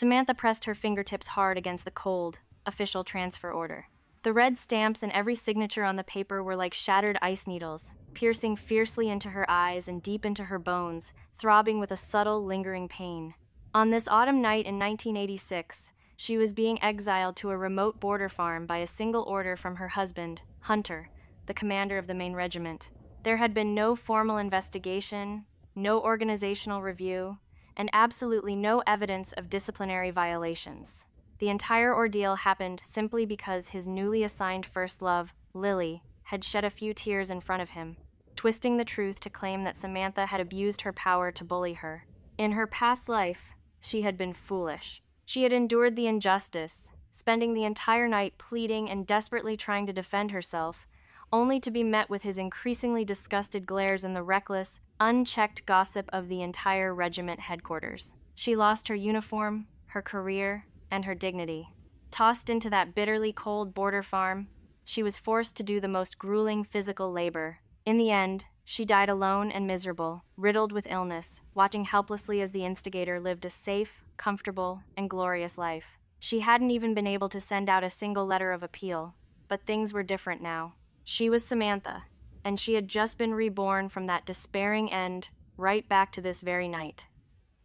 Samantha pressed her fingertips hard against the cold, official transfer order. The red stamps and every signature on the paper were like shattered ice needles, piercing fiercely into her eyes and deep into her bones, throbbing with a subtle, lingering pain. On this autumn night in 1986, she was being exiled to a remote border farm by a single order from her husband, Hunter, the commander of the main regiment. There had been no formal investigation, no organizational review, and absolutely no evidence of disciplinary violations. The entire ordeal happened simply because his newly assigned first love, Lily, had shed a few tears in front of him, twisting the truth to claim that Samantha had abused her power to bully her. In her past life, she had been foolish. She had endured the injustice, spending the entire night pleading and desperately trying to defend herself, only to be met with his increasingly disgusted glares and the reckless, unchecked gossip of the entire regiment headquarters. She lost her uniform, her career, and her dignity. Tossed into that bitterly cold border farm, she was forced to do the most grueling physical labor. In the end, she died alone and miserable, riddled with illness, watching helplessly as the instigator lived a safe, comfortable, and glorious life. She hadn't even been able to send out a single letter of appeal, but things were different now. She was Samantha, and she had just been reborn from that despairing end, right back to this very night.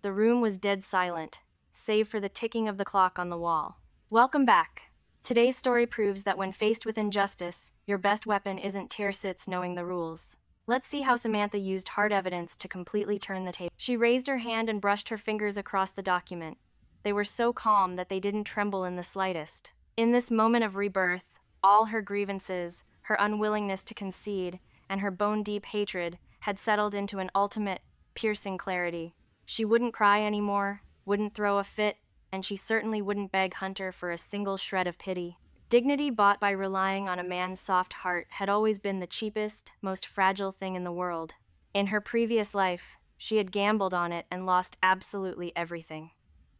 The room was dead silent, save for the ticking of the clock on the wall. Welcome back. Today's story proves that when faced with injustice, your best weapon isn't tear-sits knowing the rules. Let's see how Samantha used hard evidence to completely turn the table. She raised her hand and brushed her fingers across the document. They were so calm that they didn't tremble in the slightest. In this moment of rebirth, all her grievances, her unwillingness to concede, and her bone-deep hatred had settled into an ultimate, piercing clarity. She wouldn't cry anymore, wouldn't throw a fit, and she certainly wouldn't beg Hunter for a single shred of pity. Dignity bought by relying on a man's soft heart had always been the cheapest, most fragile thing in the world. In her previous life, she had gambled on it and lost absolutely everything.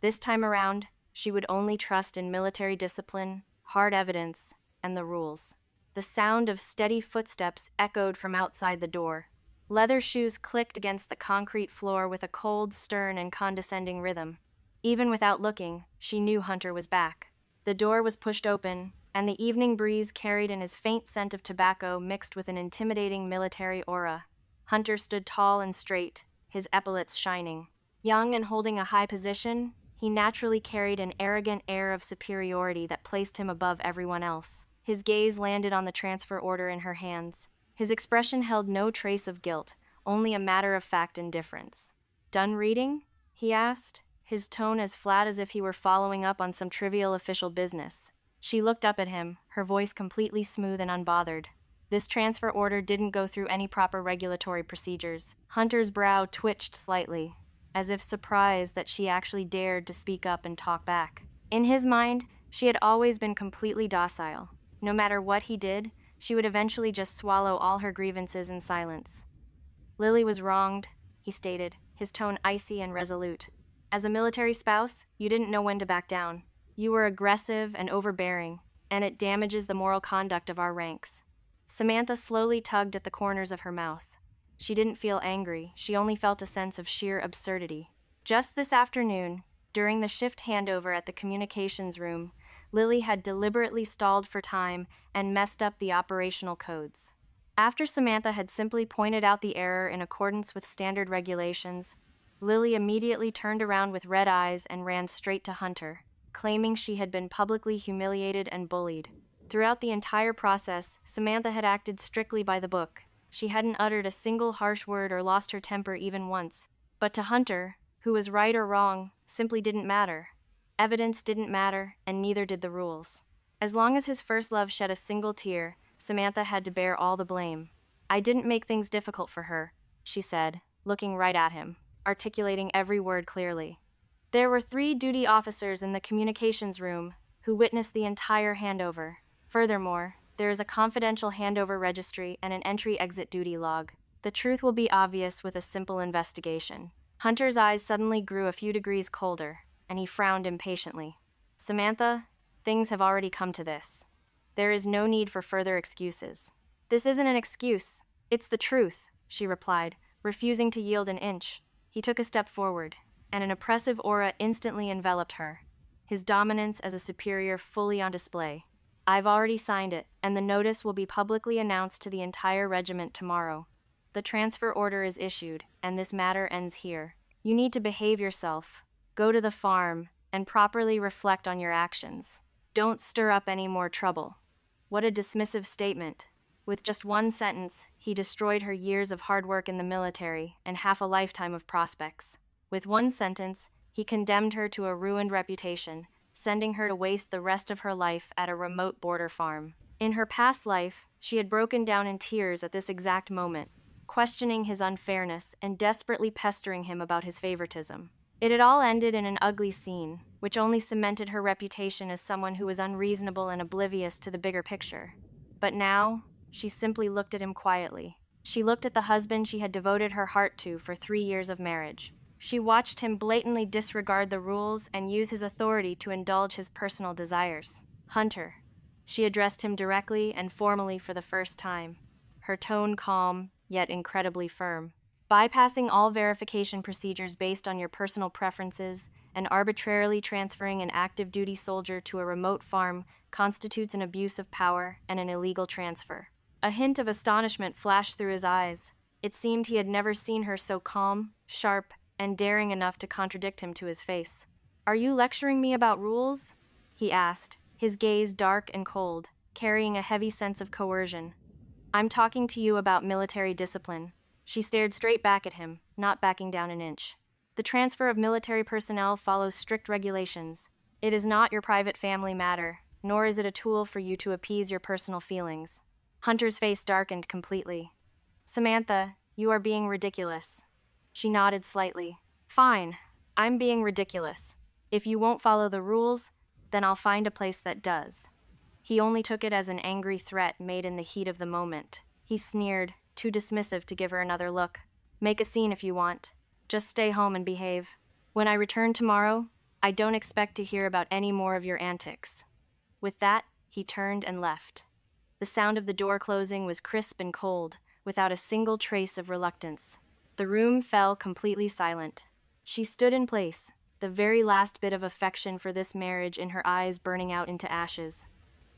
This time around, she would only trust in military discipline, hard evidence, and the rules. The sound of steady footsteps echoed from outside the door. Leather shoes clicked against the concrete floor with a cold, stern, and condescending rhythm. Even without looking, she knew Hunter was back. The door was pushed open, and the evening breeze carried in his faint scent of tobacco mixed with an intimidating military aura. Hunter stood tall and straight, his epaulets shining. Young and holding a high position, he naturally carried an arrogant air of superiority that placed him above everyone else. His gaze landed on the transfer order in her hands. His expression held no trace of guilt, only a matter-of-fact indifference. "Done reading?" he asked, his tone as flat as if he were following up on some trivial official business. She looked up at him, her voice completely smooth and unbothered. This transfer order didn't go through any proper regulatory procedures. Hunter's brow twitched slightly, as if surprised that she actually dared to speak up and talk back. In his mind, she had always been completely docile. No matter what he did, she would eventually just swallow all her grievances in silence. "Lily was wronged," he stated, his tone icy and resolute. "As a military spouse, you didn't know when to back down. You were aggressive and overbearing, and it damages the moral conduct of our ranks." Samantha slowly tugged at the corners of her mouth. She didn't feel angry, she only felt a sense of sheer absurdity. Just this afternoon, during the shift handover at the communications room, Lily had deliberately stalled for time and messed up the operational codes. After Samantha had simply pointed out the error in accordance with standard regulations, Lily immediately turned around with red eyes and ran straight to Hunter, claiming she had been publicly humiliated and bullied. Throughout the entire process, Samantha had acted strictly by the book. She hadn't uttered a single harsh word or lost her temper even once. But to Hunter, who was right or wrong, simply didn't matter. Evidence didn't matter, and neither did the rules. As long as his first love shed a single tear, Samantha had to bear all the blame. "I didn't make things difficult for her," she said, looking right at him, articulating every word clearly. There were 3 duty officers in the communications room who witnessed the entire handover. Furthermore, there is a confidential handover registry and an entry-exit duty log. The truth will be obvious with a simple investigation. Hunter's eyes suddenly grew a few degrees colder, and he frowned impatiently. "Samantha, things have already come to this. There is no need for further excuses." "This isn't an excuse. It's the truth," she replied, refusing to yield an inch. He took a step forward, and an oppressive aura instantly enveloped her. his dominance as a superior fully on display. I've already signed it, and the notice will be publicly announced to the entire regiment tomorrow. The transfer order is issued, and this matter ends here. You need to behave yourself, go to the farm, and properly reflect on your actions. Don't stir up any more trouble. What a dismissive statement. With just one sentence, he destroyed her years of hard work in the military and half a lifetime of prospects. With one sentence, he condemned her to a ruined reputation, sending her to waste the rest of her life at a remote border farm. In her past life, she had broken down in tears at this exact moment, questioning his unfairness and desperately pestering him about his favoritism. It had all ended in an ugly scene, which only cemented her reputation as someone who was unreasonable and oblivious to the bigger picture. But now, she simply looked at him quietly. She looked at the husband she had devoted her heart to for 3 years of marriage. She watched him blatantly disregard the rules and use his authority to indulge his personal desires. Hunter. She addressed him directly and formally for the first time, her tone calm, yet incredibly firm. Bypassing all verification procedures based on your personal preferences and arbitrarily transferring an active duty soldier to a remote farm constitutes an abuse of power and an illegal transfer. A hint of astonishment flashed through his eyes. It seemed he had never seen her so calm, sharp, and daring enough to contradict him to his face. "Are you lecturing me about rules?" he asked, his gaze dark and cold, carrying a heavy sense of coercion. "I'm talking to you about military discipline." She stared straight back at him, not backing down an inch. "The transfer of military personnel follows strict regulations. It is not your private family matter, nor is it a tool for you to appease your personal feelings." Hunter's face darkened completely. "Samantha, you are being ridiculous." She nodded slightly. "Fine, I'm being ridiculous. If you won't follow the rules, then I'll find a place that does." He only took it as an angry threat made in the heat of the moment. He sneered, too dismissive to give her another look. "Make a scene if you want. Just stay home and behave. When I return tomorrow, I don't expect to hear about any more of your antics." With that, he turned and left. The sound of the door closing was crisp and cold, without a single trace of reluctance. The room fell completely silent. She stood in place, the very last bit of affection for this marriage in her eyes burning out into ashes.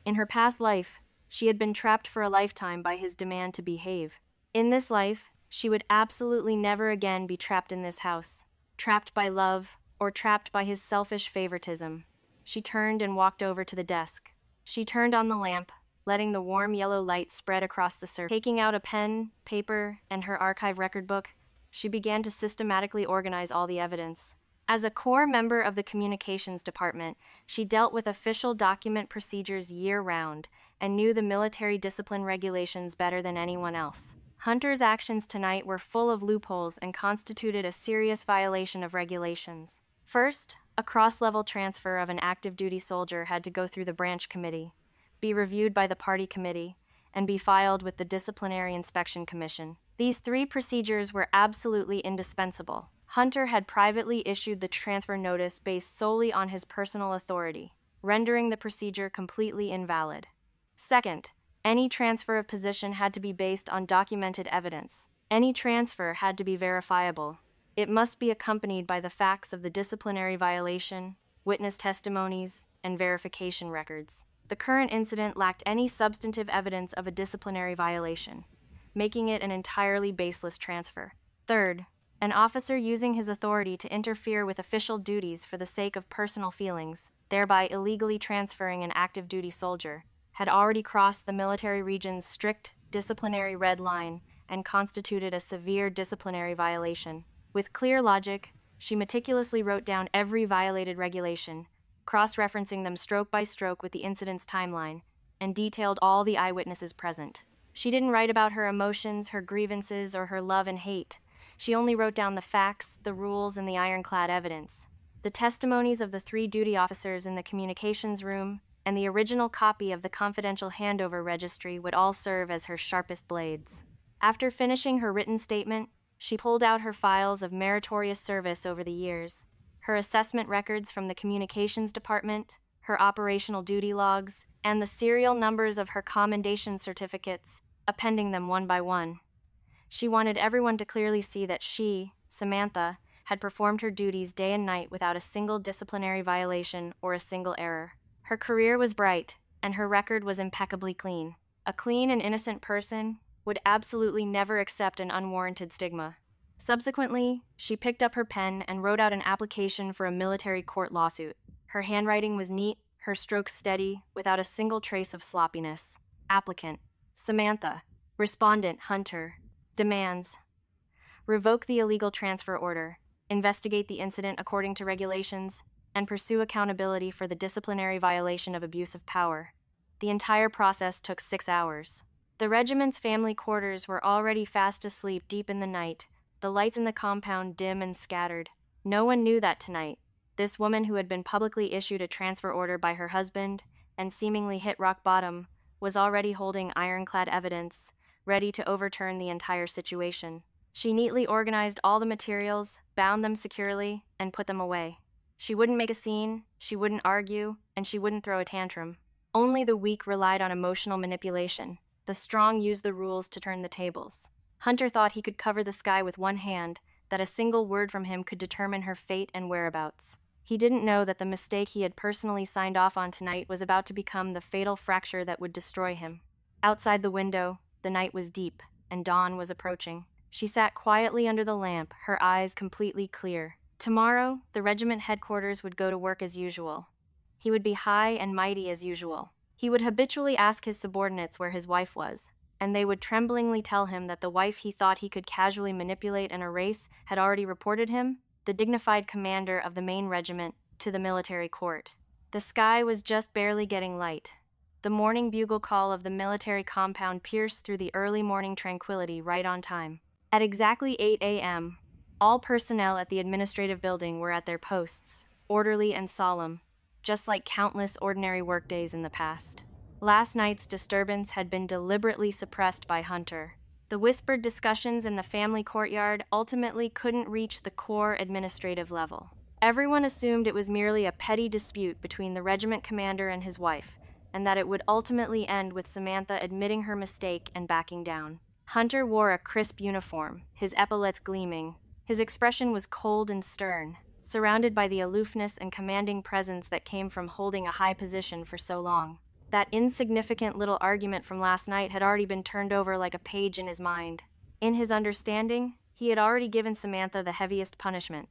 In her past life, she had been trapped for a lifetime by his demand to behave. In this life, she would absolutely never again be trapped in this house, trapped by love, or trapped by his selfish favoritism. She turned and walked over to the desk. She turned on the lamp, letting the warm yellow light spread across the surface. Taking out a pen, paper, and her archive record book, she began to systematically organize all the evidence. As a core member of the communications department, she dealt with official document procedures year-round and knew the military discipline regulations better than anyone else. Hunter's actions tonight were full of loopholes and constituted a serious violation of regulations. First, a cross-level transfer of an active duty soldier had to go through the branch committee, be reviewed by the party committee, and be filed with the disciplinary inspection commission. These 3 procedures were absolutely indispensable. Hunter had privately issued the transfer notice based solely on his personal authority, rendering the procedure completely invalid. Second, any transfer of position had to be based on documented evidence. Any transfer had to be verifiable. It must be accompanied by the facts of the disciplinary violation, witness testimonies, and verification records. The current incident lacked any substantive evidence of a disciplinary violation, making it an entirely baseless transfer. Third, an officer using his authority to interfere with official duties for the sake of personal feelings, thereby illegally transferring an active duty soldier, had already crossed the military region's strict disciplinary red line and constituted a severe disciplinary violation. With clear logic, she meticulously wrote down every violated regulation, cross-referencing them stroke by stroke with the incident's timeline, and detailed all the eyewitnesses present. She didn't write about her emotions, her grievances, or her love and hate. She only wrote down the facts, the rules, and the ironclad evidence. The testimonies of the 3 duty officers in the communications room and the original copy of the confidential handover registry would all serve as her sharpest blades. After finishing her written statement, she pulled out her files of meritorious service over the years, her assessment records from the communications department, her operational duty logs, and the serial numbers of her commendation certificates, appending them one by one. She wanted everyone to clearly see that she, Samantha, had performed her duties day and night without a single disciplinary violation or a single error. Her career was bright, and her record was impeccably clean. A clean and innocent person would absolutely never accept an unwarranted stigma. Subsequently, she picked up her pen and wrote out an application for a military court lawsuit. Her handwriting was neat, her strokes steady, without a single trace of sloppiness. Applicant: Samantha. Respondent: Hunter. Demands: revoke the illegal transfer order, investigate the incident according to regulations, and pursue accountability for the disciplinary violation of abuse of power. The entire process took 6 hours. The regiment's family quarters were already fast asleep deep in the night, the lights in the compound dim and scattered. No one knew that tonight, this woman who had been publicly issued a transfer order by her husband and seemingly hit rock bottom was already holding ironclad evidence, ready to overturn the entire situation. She neatly organized all the materials, bound them securely, and put them away. She wouldn't make a scene, she wouldn't argue, and she wouldn't throw a tantrum. Only the weak relied on emotional manipulation. The strong used the rules to turn the tables. Hunter thought he could cover the sky with one hand, that a single word from him could determine her fate and whereabouts. He didn't know that the mistake he had personally signed off on tonight was about to become the fatal fracture that would destroy him. Outside the window, the night was deep, and dawn was approaching. She sat quietly under the lamp, her eyes completely clear. Tomorrow, the regiment headquarters would go to work as usual. He would be high and mighty as usual. He would habitually ask his subordinates where his wife was, and they would tremblingly tell him that the wife he thought he could casually manipulate and erase had already reported him, the dignified commander of the main regiment, to the military court. The sky was just barely getting light. The morning bugle call of the military compound pierced through the early morning tranquility right on time. At exactly 8 a.m., all personnel at the administrative building were at their posts, orderly and solemn, just like countless ordinary workdays in the past. Last night's disturbance had been deliberately suppressed by Hunter. The whispered discussions in the family courtyard ultimately couldn't reach the core administrative level. Everyone assumed it was merely a petty dispute between the regiment commander and his wife, and that it would ultimately end with Samantha admitting her mistake and backing down. Hunter wore a crisp uniform, his epaulets gleaming. His expression was cold and stern, surrounded by the aloofness and commanding presence that came from holding a high position for so long. That insignificant little argument from last night had already been turned over like a page in his mind. In his understanding, he had already given Samantha the heaviest punishment.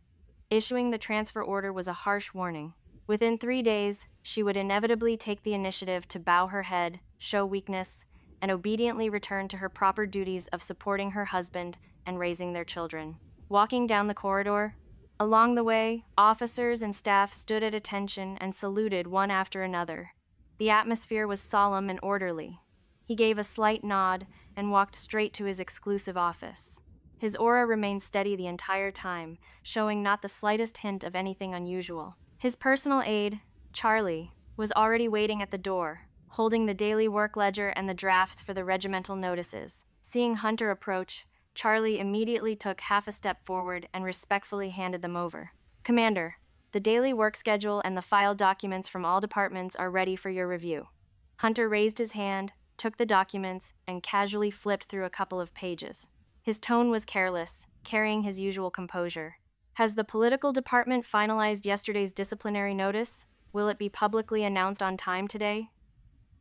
Issuing the transfer order was a harsh warning. Within 3 days, she would inevitably take the initiative to bow her head, show weakness, and obediently return to her proper duties of supporting her husband and raising their children. Walking down the corridor, along the way, officers and staff stood at attention and saluted one after another. The atmosphere was solemn and orderly. He gave a slight nod and walked straight to his exclusive office. His aura remained steady the entire time, showing not the slightest hint of anything unusual. His personal aide, Charlie, was already waiting at the door, holding the daily work ledger and the drafts for the regimental notices. Seeing Hunter approach, Charlie immediately took half a step forward and respectfully handed them over. "Commander, the daily work schedule and the file documents from all departments are ready for your review." Hunter raised his hand, took the documents, and casually flipped through a couple of pages. His tone was careless, carrying his usual composure. "Has the political department finalized yesterday's disciplinary notice? Will it be publicly announced on time today?"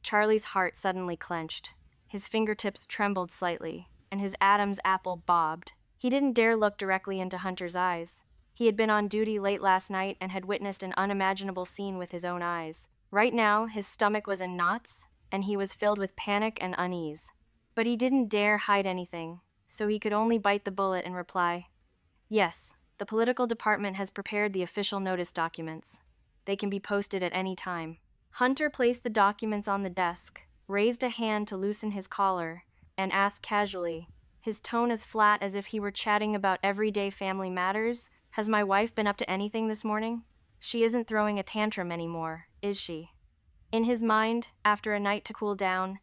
Charlie's heart suddenly clenched. His fingertips trembled slightly, and his Adam's apple bobbed. He didn't dare look directly into Hunter's eyes. He had been on duty late last night and had witnessed an unimaginable scene with his own eyes. Right now, his stomach was in knots, and he was filled with panic and unease. But he didn't dare hide anything, so he could only bite the bullet and reply, "Yes, the political department has prepared the official notice documents. They can be posted at any time." Hunter placed the documents on the desk, raised a hand to loosen his collar, and asked casually, his tone as flat as if he were chatting about everyday family matters, "Has my wife been up to anything this morning? She isn't throwing a tantrum anymore, is she?" In his mind, after a night to cool down,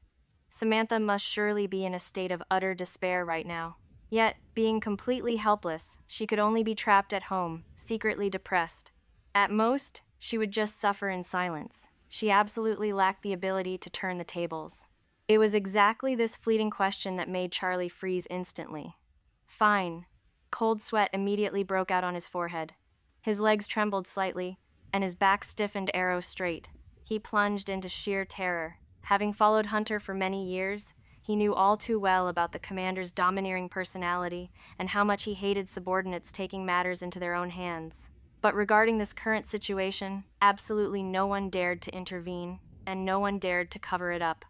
Samantha must surely be in a state of utter despair right now. Yet, being completely helpless, she could only be trapped at home, secretly depressed. At most, she would just suffer in silence. She absolutely lacked the ability to turn the tables. It was exactly this fleeting question that made Charlie freeze instantly. "Fine. Cold sweat immediately broke out on his forehead. His legs trembled slightly, and his back stiffened arrow straight. He plunged into sheer terror. Having followed Hunter for many years, he knew all too well about the commander's domineering personality and how much he hated subordinates taking matters into their own hands. But regarding this current situation, absolutely no one dared to intervene, and no one dared to cover it up.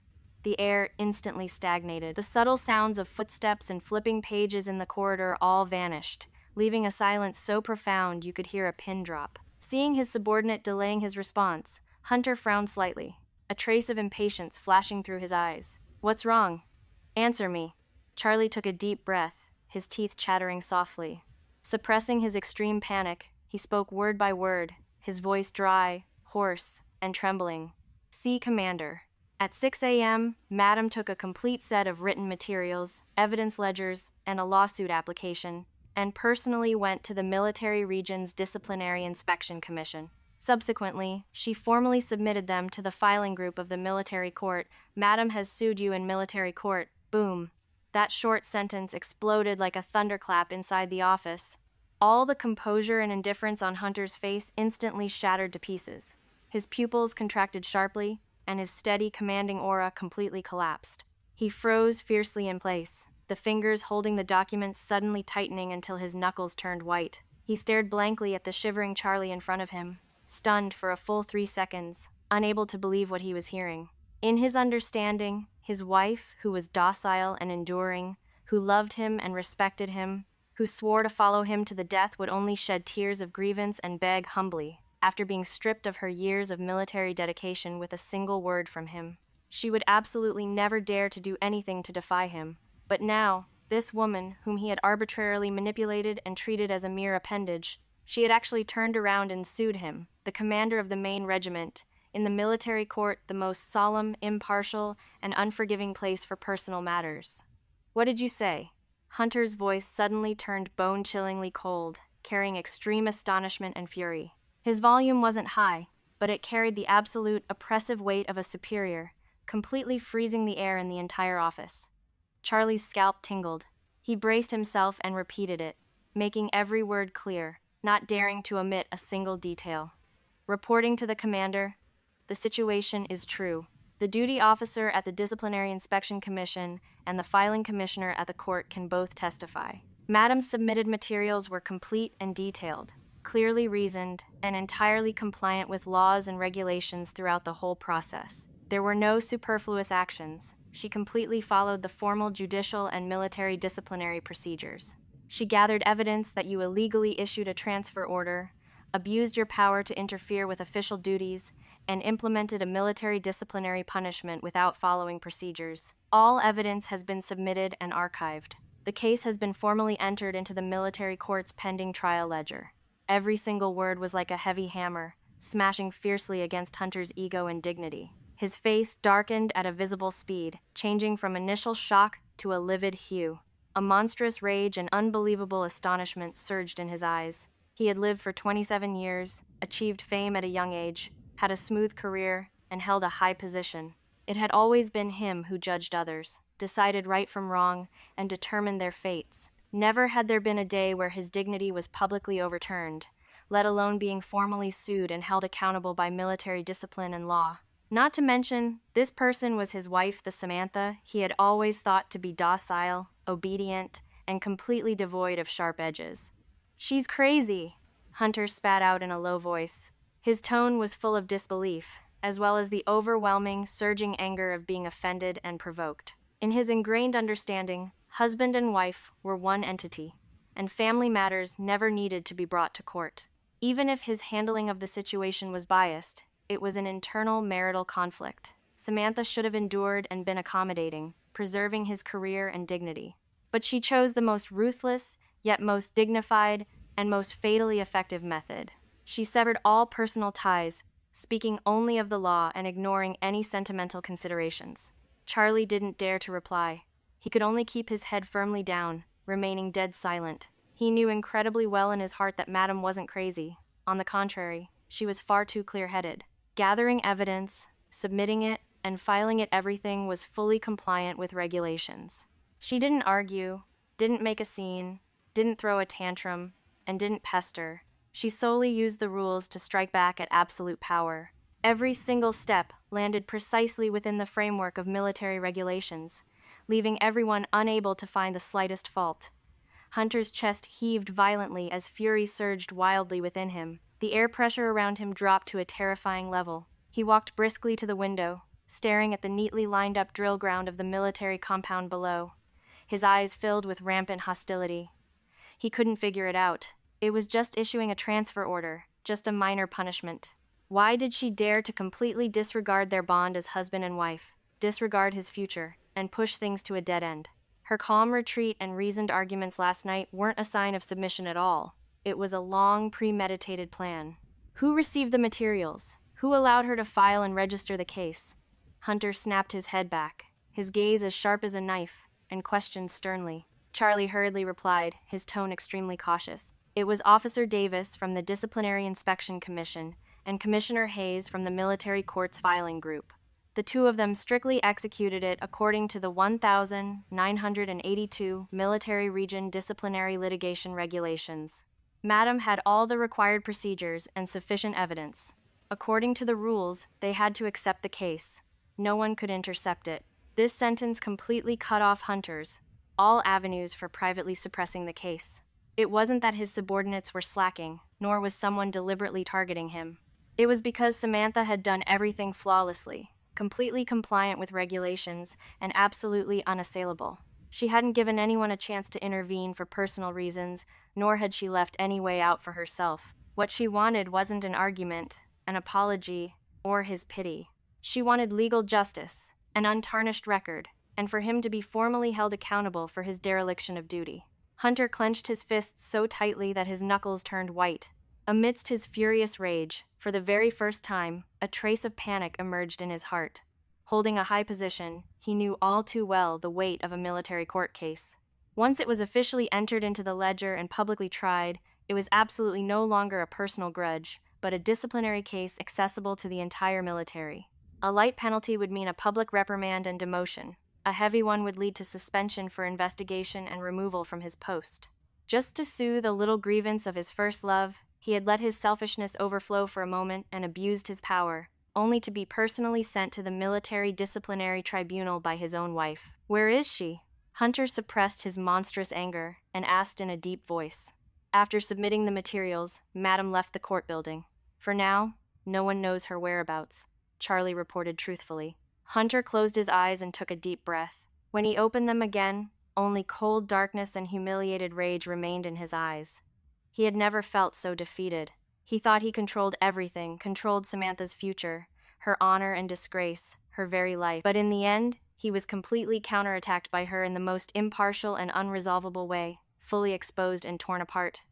The air instantly stagnated. The subtle sounds of footsteps and flipping pages in the corridor all vanished, leaving a silence so profound you could hear a pin drop. Seeing his subordinate delaying his response, Hunter frowned slightly, a trace of impatience flashing through his eyes. "What's wrong? Answer me." Charlie took a deep breath, his teeth chattering softly. Suppressing his extreme panic, he spoke word by word, his voice dry, hoarse, and trembling. "See, Commander. At 6 a.m., Madam took a complete set of written materials, evidence ledgers, and a lawsuit application, and personally went to the Military Region's Disciplinary Inspection Commission. Subsequently, she formally submitted them to the filing group of the military court. Madam has sued you in military court." Boom. That short sentence exploded like a thunderclap inside the office. All the composure and indifference on Hunter's face instantly shattered to pieces. His pupils contracted sharply, and his steady, commanding aura completely collapsed. He froze fiercely in place, the fingers holding the documents suddenly tightening until his knuckles turned white. He stared blankly at the shivering Charlie in front of him, stunned for a full 3 seconds, unable to believe what he was hearing. In his understanding, his wife, who was docile and enduring, who loved him and respected him, who swore to follow him to the death, would only shed tears of grievance and beg humbly, after being stripped of her years of military dedication with a single word from him. She would absolutely never dare to do anything to defy him. But now, this woman, whom he had arbitrarily manipulated and treated as a mere appendage, she had actually turned around and sued him, the commander of the main regiment, in the military court, the most solemn, impartial, and unforgiving place for personal matters. "What did you say?" Hunter's voice suddenly turned bone-chillingly cold, carrying extreme astonishment and fury. His volume wasn't high, but it carried the absolute, oppressive weight of a superior, completely freezing the air in the entire office. Charlie's scalp tingled. He braced himself and repeated it, making every word clear, not daring to omit a single detail. "Reporting to the commander, the situation is true. The duty officer at the Disciplinary Inspection Commission and the filing commissioner at the court can both testify. Madam's submitted materials were complete and detailed, clearly reasoned, and entirely compliant with laws and regulations throughout the whole process. There were no superfluous actions. She completely followed the formal judicial and military disciplinary procedures. She gathered evidence that you illegally issued a transfer order, abused your power to interfere with official duties, and implemented a military disciplinary punishment without following procedures. All evidence has been submitted and archived. The case has been formally entered into the military court's pending trial ledger." Every single word was like a heavy hammer, smashing fiercely against Hunter's ego and dignity. His face darkened at a visible speed, changing from initial shock to a livid hue. A monstrous rage and unbelievable astonishment surged in his eyes. He had lived for 27 years, achieved fame at a young age, had a smooth career, and held a high position. It had always been him who judged others, decided right from wrong, and determined their fates. Never had there been a day where his dignity was publicly overturned, let alone being formally sued and held accountable by military discipline and law. Not to mention, this person was his wife, the Samantha he had always thought to be docile, obedient, and completely devoid of sharp edges. "She's crazy," Hunter spat out in a low voice. His tone was full of disbelief, as well as the overwhelming, surging anger of being offended and provoked. In his ingrained understanding, husband and wife were one entity, and family matters never needed to be brought to court. Even if his handling of the situation was biased, it was an internal marital conflict. Samantha should have endured and been accommodating, preserving his career and dignity. But she chose the most ruthless, yet most dignified, and most fatally effective method. She severed all personal ties, speaking only of the law and ignoring any sentimental considerations. Charlie didn't dare to reply. He could only keep his head firmly down, remaining dead silent. He knew incredibly well in his heart that Madam wasn't crazy. On the contrary, she was far too clear-headed. Gathering evidence, submitting it, and filing it, everything was fully compliant with regulations. She didn't argue, didn't make a scene, didn't throw a tantrum, and didn't pester. She solely used the rules to strike back at absolute power. Every single step landed precisely within the framework of military regulations, leaving everyone unable to find the slightest fault. Hunter's chest heaved violently as fury surged wildly within him. The air pressure around him dropped to a terrifying level. He walked briskly to the window, staring at the neatly lined-up drill ground of the military compound below, his eyes filled with rampant hostility. He couldn't figure it out. It was just issuing a transfer order, just a minor punishment. Why did she dare to completely disregard their bond as husband and wife, disregard his future, and push things to a dead end? Her calm retreat and reasoned arguments last night weren't a sign of submission at all. It was a long, premeditated plan. Who received the materials? Who allowed her to file and register the case? Hunter snapped his head back, his gaze as sharp as a knife, and questioned sternly. Charlie hurriedly replied, his tone extremely cautious. It was Officer Davis from the Disciplinary Inspection Commission and Commissioner Hayes from the Military Courts Filing Group. The two of them strictly executed it according to the 1982 Military Region Disciplinary Litigation Regulations. Madam had all the required procedures and sufficient evidence. According to the rules, they had to accept the case. No one could intercept it. This sentence completely cut off Hunter's all avenues for privately suppressing the case. It wasn't that his subordinates were slacking, nor was someone deliberately targeting him. It was because Samantha had done everything flawlessly, completely compliant with regulations, and absolutely unassailable. She hadn't given anyone a chance to intervene for personal reasons, nor had she left any way out for herself. What she wanted wasn't an argument, an apology, or his pity. She wanted legal justice, an untarnished record, and for him to be formally held accountable for his dereliction of duty. Hunter clenched his fists so tightly that his knuckles turned white. Amidst his furious rage, for the very first time, a trace of panic emerged in his heart. Holding a high position, he knew all too well the weight of a military court case. Once it was officially entered into the ledger and publicly tried, it was absolutely no longer a personal grudge, but a disciplinary case accessible to the entire military. A light penalty would mean a public reprimand and demotion. A heavy one would lead to suspension for investigation and removal from his post. Just to soothe a little grievance of his first love, he had let his selfishness overflow for a moment and abused his power, only to be personally sent to the military disciplinary tribunal by his own wife. Where is she? Hunter suppressed his monstrous anger and asked in a deep voice. After submitting the materials, Madam left the court building. For now, no one knows her whereabouts, Charlie reported truthfully. Hunter closed his eyes and took a deep breath. When he opened them again, only cold darkness and humiliated rage remained in his eyes. He had never felt so defeated. He thought he controlled everything, controlled Samantha's future, her honor and disgrace, her very life. But in the end, he was completely counterattacked by her in the most impartial and unresolvable way, fully exposed and torn apart.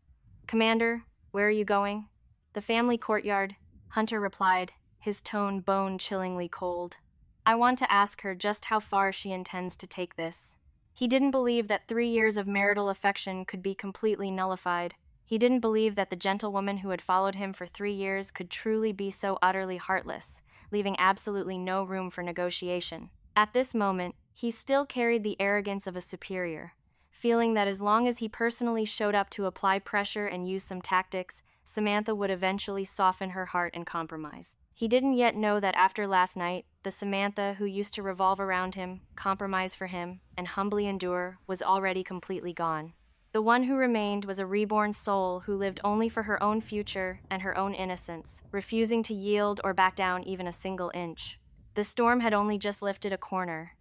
Commander, where are you going? The family courtyard, Hunter replied, his tone bone-chillingly cold. I want to ask her just how far she intends to take this. He didn't believe that 3 years of marital affection could be completely nullified. He didn't believe that the gentlewoman who had followed him for 3 years could truly be so utterly heartless, leaving absolutely no room for negotiation. At this moment, he still carried the arrogance of a superior, feeling that as long as he personally showed up to apply pressure and use some tactics, Samantha would eventually soften her heart and compromise. He didn't yet know that after last night, the Samantha who used to revolve around him, compromise for him, and humbly endure was already completely gone. The one who remained was a reborn soul who lived only for her own future and her own innocence, refusing to yield or back down even a single inch. The storm had only just lifted a corner.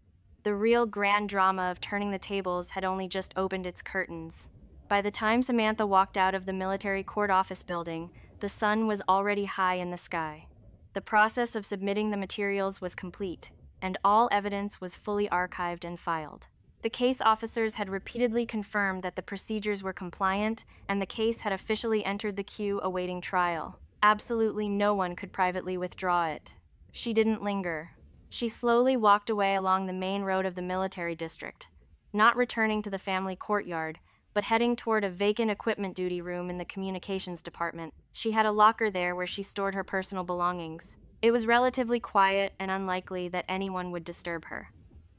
The real grand drama of turning the tables had only just opened its curtains. By the time Samantha walked out of the military court office building, the sun was already high in the sky. The process of submitting the materials was complete, and all evidence was fully archived and filed. The case officers had repeatedly confirmed that the procedures were compliant, and the case had officially entered the queue awaiting trial. Absolutely no one could privately withdraw it. She didn't linger. She slowly walked away along the main road of the military district, not returning to the family courtyard, but heading toward a vacant equipment duty room in the communications department. She had a locker there where she stored her personal belongings. It was relatively quiet and unlikely that anyone would disturb her.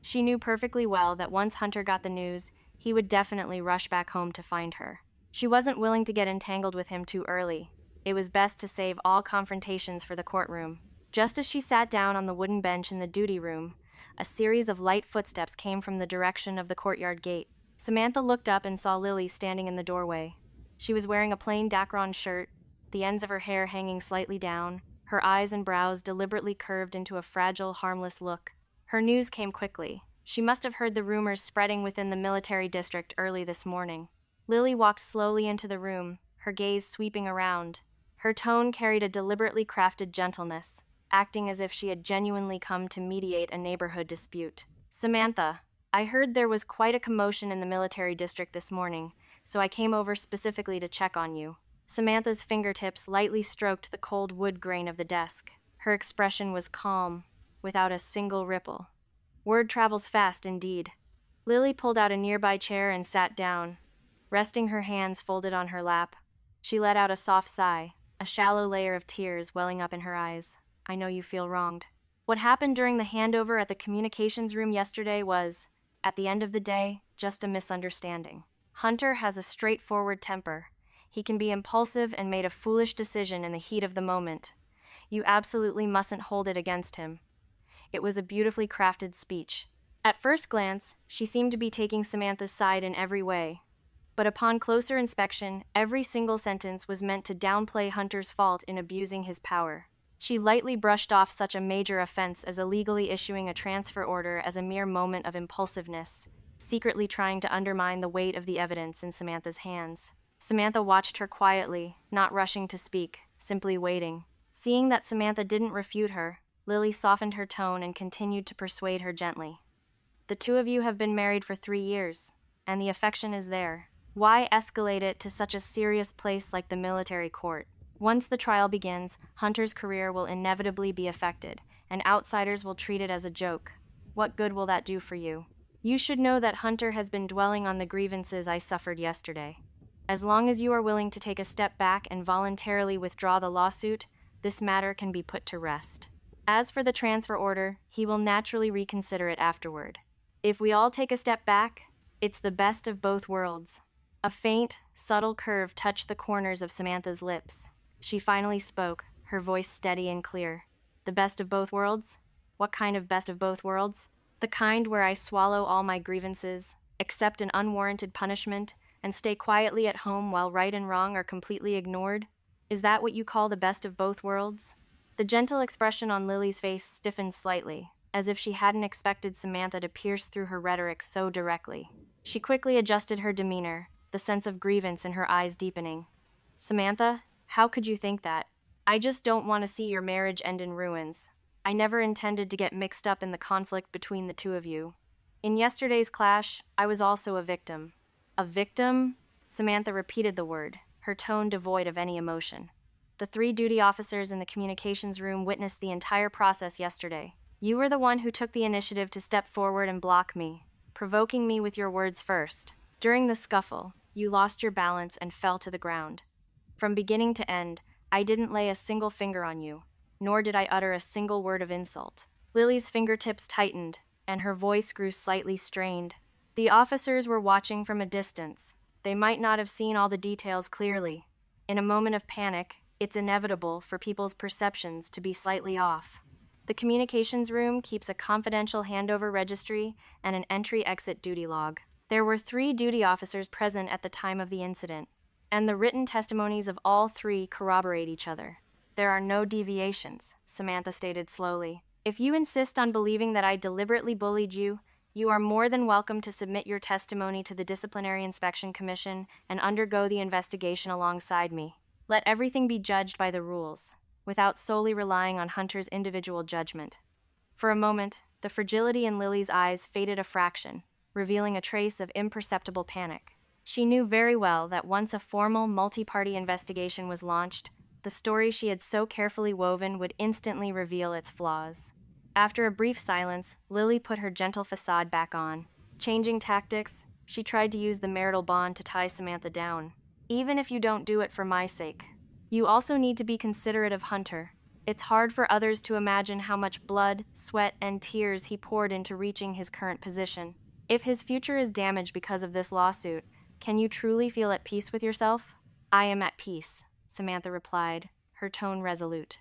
She knew perfectly well that once Hunter got the news, he would definitely rush back home to find her. She wasn't willing to get entangled with him too early. It was best to save all confrontations for the courtroom. Just as she sat down on the wooden bench in the duty room, a series of light footsteps came from the direction of the courtyard gate. Samantha looked up and saw Lily standing in the doorway. She was wearing a plain Dacron shirt, the ends of her hair hanging slightly down, her eyes and brows deliberately curved into a fragile, harmless look. Her news came quickly. She must have heard the rumors spreading within the military district early this morning. Lily walked slowly into the room, her gaze sweeping around. Her tone carried a deliberately crafted gentleness, acting as if she had genuinely come to mediate a neighborhood dispute. "Samantha, I heard there was quite a commotion in the military district this morning, so I came over specifically to check on you." Samantha's fingertips lightly stroked the cold wood grain of the desk. Her expression was calm, without a single ripple. Word travels fast indeed. Lily pulled out a nearby chair and sat down, resting her hands folded on her lap. She let out a soft sigh, a shallow layer of tears welling up in her eyes. "I know you feel wronged. What happened during the handover at the communications room yesterday was, at the end of the day, just a misunderstanding. Hunter has a straightforward temper. He can be impulsive and made a foolish decision in the heat of the moment. You absolutely mustn't hold it against him." It was a beautifully crafted speech. At first glance, she seemed to be taking Samantha's side in every way. But upon closer inspection, every single sentence was meant to downplay Hunter's fault in abusing his power. She lightly brushed off such a major offense as illegally issuing a transfer order as a mere moment of impulsiveness, secretly trying to undermine the weight of the evidence in Samantha's hands. Samantha watched her quietly, not rushing to speak, simply waiting. Seeing that Samantha didn't refute her, Lily softened her tone and continued to persuade her gently. "The two of you have been married for 3 years, and the affection is there. Why escalate it to such a serious place like the military court? Once the trial begins, Hunter's career will inevitably be affected, and outsiders will treat it as a joke. What good will that do for you? You should know that Hunter has been dwelling on the grievances I suffered yesterday. As long as you are willing to take a step back and voluntarily withdraw the lawsuit, this matter can be put to rest. As for the transfer order, he will naturally reconsider it afterward. If we all take a step back, it's the best of both worlds." A faint, subtle curve touched the corners of Samantha's lips. She finally spoke, her voice steady and clear. "The best of both worlds? What kind of best of both worlds? The kind where I swallow all my grievances, accept an unwarranted punishment, and stay quietly at home while right and wrong are completely ignored? Is that what you call the best of both worlds?" The gentle expression on Lily's face stiffened slightly, as if she hadn't expected Samantha to pierce through her rhetoric so directly. She quickly adjusted her demeanor, the sense of grievance in her eyes deepening. "Samantha, how could you think that? I just don't want to see your marriage end in ruins. I never intended to get mixed up in the conflict between the two of you. In yesterday's clash, I was also a victim." "A victim?" Samantha repeated the word, her tone devoid of any emotion. "The 3 duty officers in the communications room witnessed the entire process yesterday. You were the one who took the initiative to step forward and block me, provoking me with your words first. During the scuffle, you lost your balance and fell to the ground. From beginning to end, I didn't lay a single finger on you, nor did I utter a single word of insult." Lily's fingertips tightened, and her voice grew slightly strained. The officers were watching from a distance. They might not have seen all the details clearly. In a moment of panic, it's inevitable for people's perceptions to be slightly off. The communications room keeps a confidential handover registry and an entry-exit duty log. There were 3 duty officers present at the time of the incident, and the written testimonies of all 3 corroborate each other. "There are no deviations," Samantha stated slowly. "If you insist on believing that I deliberately bullied you, you are more than welcome to submit your testimony to the Disciplinary Inspection Commission and undergo the investigation alongside me. Let everything be judged by the rules, without solely relying on Hunter's individual judgment." For a moment, the fragility in Lily's eyes faded a fraction, revealing a trace of imperceptible panic. She knew very well that once a formal, multi-party investigation was launched, the story she had so carefully woven would instantly reveal its flaws. After a brief silence, Lily put her gentle facade back on. Changing tactics, she tried to use the marital bond to tie Samantha down. "Even if you don't do it for my sake, you also need to be considerate of Hunter. It's hard for others to imagine how much blood, sweat, and tears he poured into reaching his current position. If his future is damaged because of this lawsuit, can you truly feel at peace with yourself? I am at peace, Samantha replied, her tone resolute.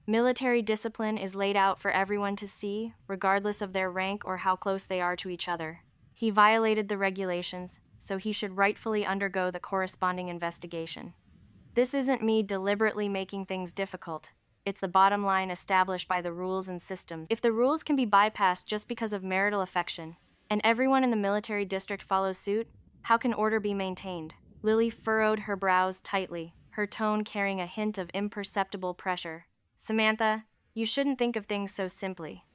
Military discipline is laid out for everyone to see, regardless of their rank or how close they are to each other. He violated the regulations, so he should rightfully undergo the corresponding investigation. This isn't me deliberately making things difficult. It's the bottom line established by the rules and systems. If the rules can be bypassed just because of marital affection, and everyone in the military district follows suit, how can order be maintained? Lily furrowed her brows tightly, her tone carrying a hint of imperceptible pressure. Samantha, you shouldn't think of things so simply.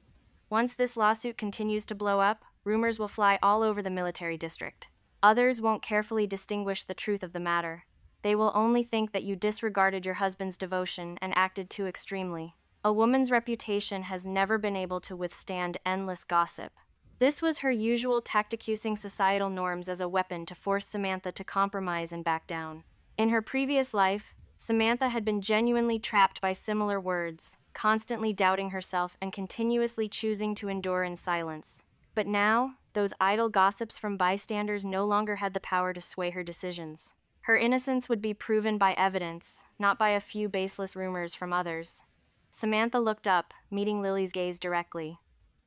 Once this lawsuit continues to blow up, rumors will fly all over the military district. Others won't carefully distinguish the truth of the matter. They will only think that you disregarded your husband's devotion and acted too extremely. A woman's reputation has never been able to withstand endless gossip. This was her usual tactic, using societal norms as a weapon to force Samantha to compromise and back down. In her previous life, Samantha had been genuinely trapped by similar words, constantly doubting herself and continuously choosing to endure in silence. But now, those idle gossips from bystanders no longer had the power to sway her decisions. Her innocence would be proven by evidence, not by a few baseless rumors from others. Samantha looked up, meeting Lily's gaze directly.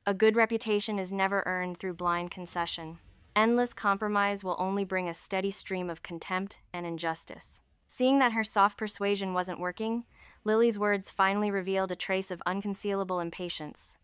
A good reputation is never earned through blind concession. Endless compromise will only bring a steady stream of contempt and injustice. Seeing that her soft persuasion wasn't working, Lily's words finally revealed a trace of unconcealable impatience.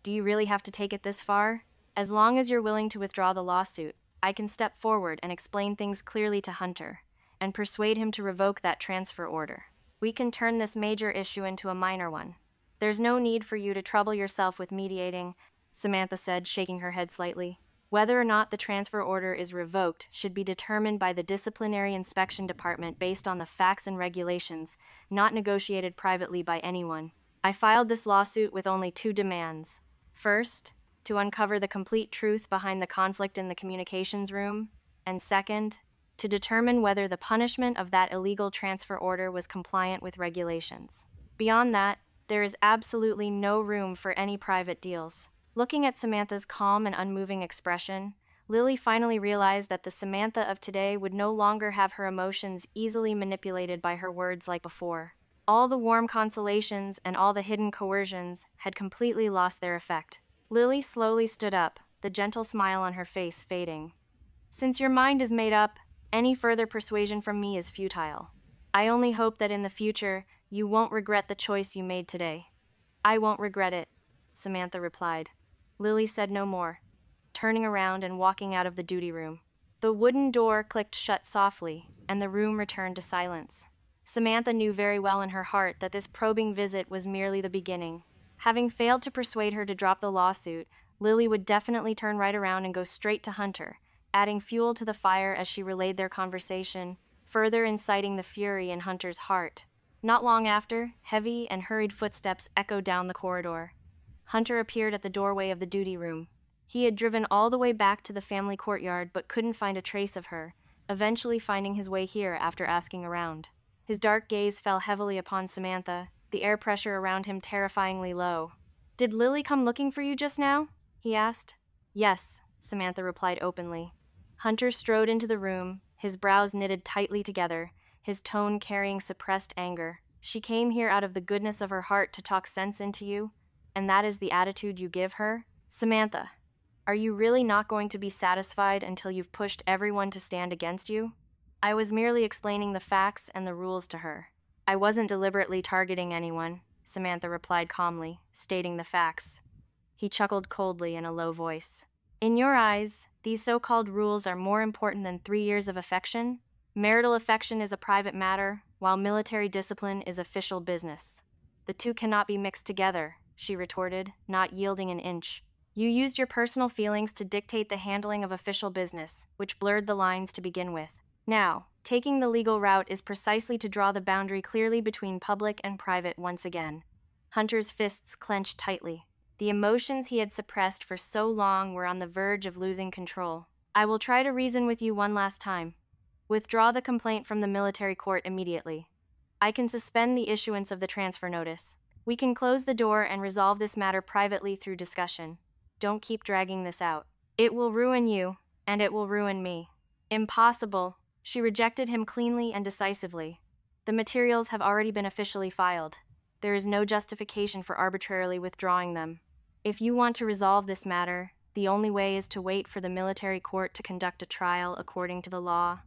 Do you really have to take it this far? As long as you're willing to withdraw the lawsuit, I can step forward and explain things clearly to Hunter, and persuade him to revoke that transfer order. We can turn this major issue into a minor one. There's no need for you to trouble yourself with mediating, Samantha said, shaking her head slightly. Whether or not the transfer order is revoked should be determined by the disciplinary inspection department based on the facts and regulations, not negotiated privately by anyone. I filed this lawsuit with only two demands. First, to uncover the complete truth behind the conflict in the communications room, and second, to determine whether the punishment of that illegal transfer order was compliant with regulations. Beyond that, there is absolutely no room for any private deals. Looking at Samantha's calm and unmoving expression, Lily finally realized that the Samantha of today would no longer have her emotions easily manipulated by her words like before. All the warm consolations and all the hidden coercions had completely lost their effect. Lily slowly stood up, the gentle smile on her face fading. Since your mind is made up, any further persuasion from me is futile. I only hope that in the future, you won't regret the choice you made today. I won't regret it, Samantha replied. Lily said no more, turning around and walking out of the duty room. The wooden door clicked shut softly, and the room returned to silence. Samantha knew very well in her heart that this probing visit was merely the beginning. Having failed to persuade her to drop the lawsuit, Lily would definitely turn right around and go straight to Hunter, adding fuel to the fire as she relayed their conversation, further inciting the fury in Hunter's heart. Not long after, heavy and hurried footsteps echoed down the corridor. Hunter appeared at the doorway of the duty room. He had driven all the way back to the family courtyard but couldn't find a trace of her, eventually finding his way here after asking around. His dark gaze fell heavily upon Samantha, the air pressure around him terrifyingly low. "Did Lily come looking for you just now?" he asked. "Yes," Samantha replied openly. Hunter strode into the room, his brows knitted tightly together, his tone carrying suppressed anger. "She came here out of the goodness of her heart to talk sense into you, and that is the attitude you give her? Samantha, are you really not going to be satisfied until you've pushed everyone to stand against you?" "I was merely explaining the facts and the rules to her. I wasn't deliberately targeting anyone," Samantha replied calmly, stating the facts. He chuckled coldly in a low voice. "In your eyes, these so-called rules are more important than 3 years of affection? Marital affection is a private matter, while military discipline is official business. The two cannot be mixed together," she retorted, not yielding an inch. "You used your personal feelings to dictate the handling of official business, which blurred the lines to begin with. Now, taking the legal route is precisely to draw the boundary clearly between public and private once again." Hunter's fists clenched tightly. The emotions he had suppressed for so long were on the verge of losing control. "I will try to reason with you one last time. Withdraw the complaint from the military court immediately. I can suspend the issuance of the transfer notice. We can close the door and resolve this matter privately through discussion. Don't keep dragging this out. It will ruin you, and it will ruin me. Impossible. She rejected him cleanly and decisively. The materials have already been officially filed. There is no justification for arbitrarily withdrawing them. If you want to resolve this matter, the only way is to wait for the military court to conduct a trial according to the law.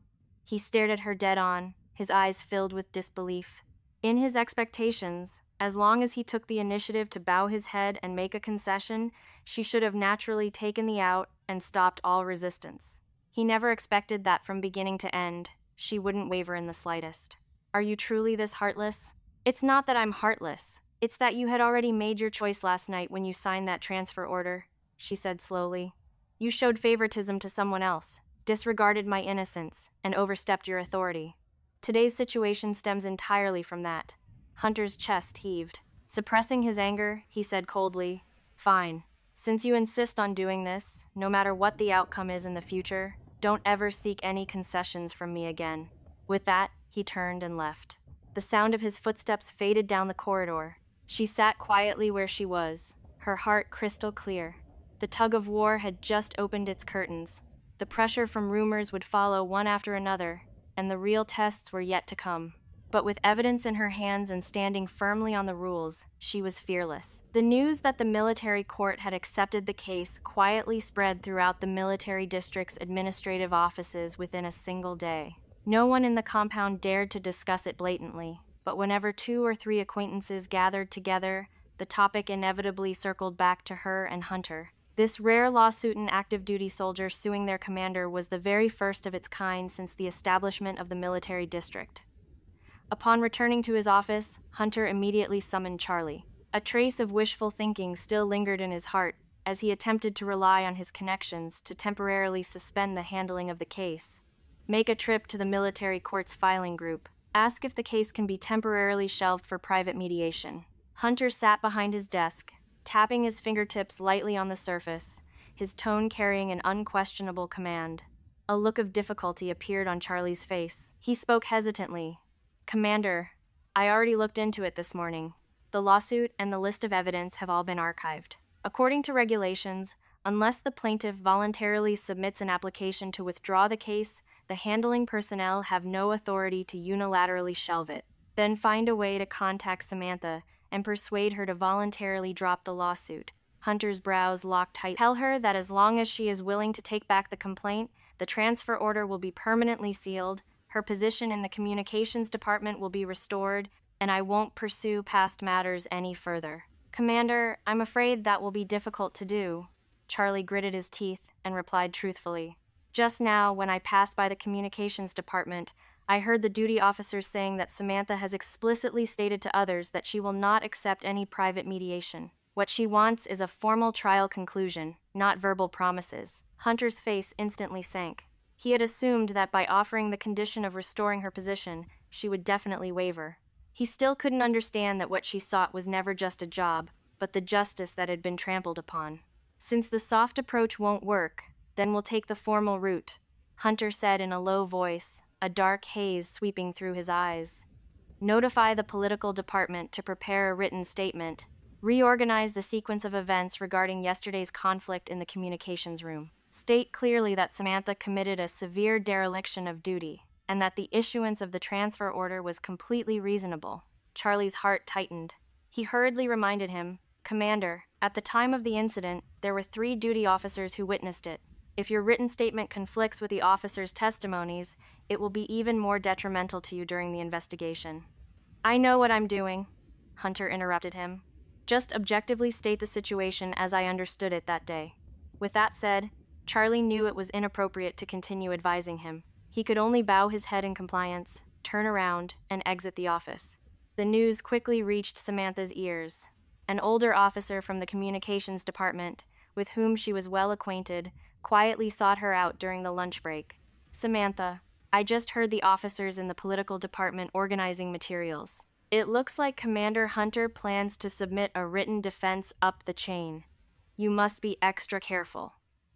He stared at her dead on, his eyes filled with disbelief. In his expectations, as long as he took the initiative to bow his head and make a concession, she should have naturally taken the out and stopped all resistance. He never expected that from beginning to end, she wouldn't waver in the slightest. Are you truly this heartless? It's not that I'm heartless. It's that you had already made your choice last night when you signed that transfer order, she said slowly. You showed favoritism to someone else, disregarded my innocence, and overstepped your authority. Today's situation stems entirely from that. Hunter's chest heaved. Suppressing his anger, he said coldly, "Fine. Since you insist on doing this, no matter what the outcome is in the future, don't ever seek any concessions from me again." With that, he turned and left. The sound of his footsteps faded down the corridor. She sat quietly where she was, her heart crystal clear. The tug of war had just opened its curtains. The pressure from rumors would follow one after another, and the real tests were yet to come. But with evidence in her hands and standing firmly on the rules, she was fearless. The news that the military court had accepted the case quietly spread throughout the military district's administrative offices within a single day. No one in the compound dared to discuss it blatantly, but whenever 2 or 3 acquaintances gathered together, the topic inevitably circled back to her and Hunter. This rare lawsuit-and active-duty soldier suing their commander was the very first of its kind since the establishment of the military district. Upon returning to his office, Hunter immediately summoned Charlie. A trace of wishful thinking still lingered in his heart as he attempted to rely on his connections to temporarily suspend the handling of the case. Make a trip to the military court's filing group. Ask if the case can be temporarily shelved for private mediation. Hunter sat behind his desk, tapping his fingertips lightly on the surface, his tone carrying an unquestionable command. A look of difficulty appeared on Charlie's face. He spoke hesitantly. "Commander, I already looked into it this morning. The lawsuit and the list of evidence have all been archived. According to regulations, unless the plaintiff voluntarily submits an application to withdraw the case, the handling personnel have no authority to unilaterally shelve it. Then find a way to contact Samantha and persuade her to voluntarily drop the lawsuit." Hunter's brows locked tight. "Tell her that as long as she is willing to take back the complaint, the transfer order will be permanently sealed, her position in the communications department will be restored, and I won't pursue past matters any further." "Commander, I'm afraid that will be difficult to do." Charlie gritted his teeth and replied truthfully. "Just now, when I passed by the communications department, I heard the duty officers saying that Samantha has explicitly stated to others that she will not accept any private mediation. What she wants is a formal trial conclusion, not verbal promises." Hunter's face instantly sank. He had assumed that by offering the condition of restoring her position, she would definitely waver. He still couldn't understand that what she sought was never just a job, but the justice that had been trampled upon. "Since the soft approach won't work, then we'll take the formal route," Hunter said in a low voice, a dark haze sweeping through his eyes. "Notify the political department to prepare a written statement. Reorganize the sequence of events regarding yesterday's conflict in the communications room. State clearly that Samantha committed a severe dereliction of duty, and that the issuance of the transfer order was completely reasonable." Charlie's heart tightened. He hurriedly reminded him, "Commander, at the time of the incident, there were 3 duty officers who witnessed it. If your written statement conflicts with the officers' testimonies, it will be even more detrimental to you during the investigation." "I know what I'm doing," Hunter interrupted him. "Just objectively state the situation as I understood it that day." With that said, Charlie knew it was inappropriate to continue advising him. He could only bow his head in compliance, turn around, and exit the office. The news quickly reached Samantha's ears. An older officer from the communications department, with whom she was well acquainted, quietly sought her out during the lunch break. "Samantha, I just heard the officers in the political department organizing materials. It looks like Commander Hunter plans to submit a written defense up the chain. You must be extra careful."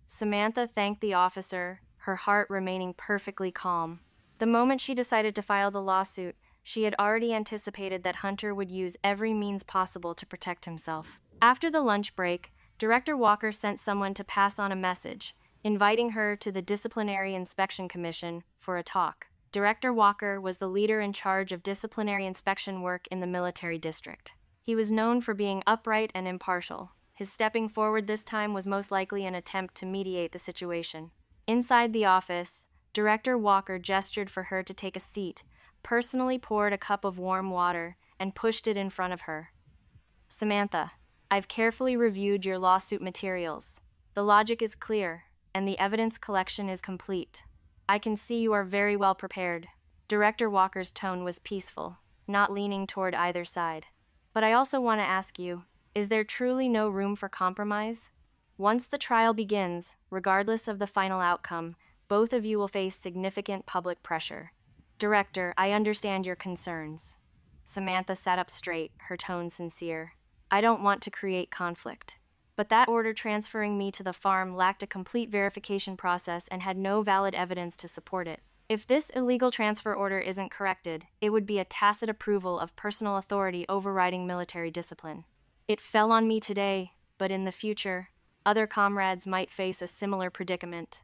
Samantha thanked the officer, her heart remaining perfectly calm. The moment she decided to file the lawsuit, she had already anticipated that Hunter would use every means possible to protect himself. After the lunch break, Director Walker sent someone to pass on a message, inviting her to the Disciplinary Inspection Commission for a talk. Director Walker was the leader in charge of disciplinary inspection work in the military district. He was known for being upright and impartial. His stepping forward this time was most likely an attempt to mediate the situation. Inside the office, Director Walker gestured for her to take a seat, personally poured a cup of warm water, and pushed it in front of her. Samantha, I've carefully reviewed your lawsuit materials. The logic is clear, and the evidence collection is complete. I can see you are very well prepared. Director Walker's tone was peaceful, not leaning toward either side. But I also want to ask you, is there truly no room for compromise? Once the trial begins, regardless of the final outcome, both of you will face significant public pressure. Director, I understand your concerns. Samantha sat up straight, her tone sincere. I don't want to create conflict. But that order transferring me to the farm lacked a complete verification process and had no valid evidence to support it. If this illegal transfer order isn't corrected, it would be a tacit approval of personal authority overriding military discipline. It fell on me today, but in the future, other comrades might face a similar predicament.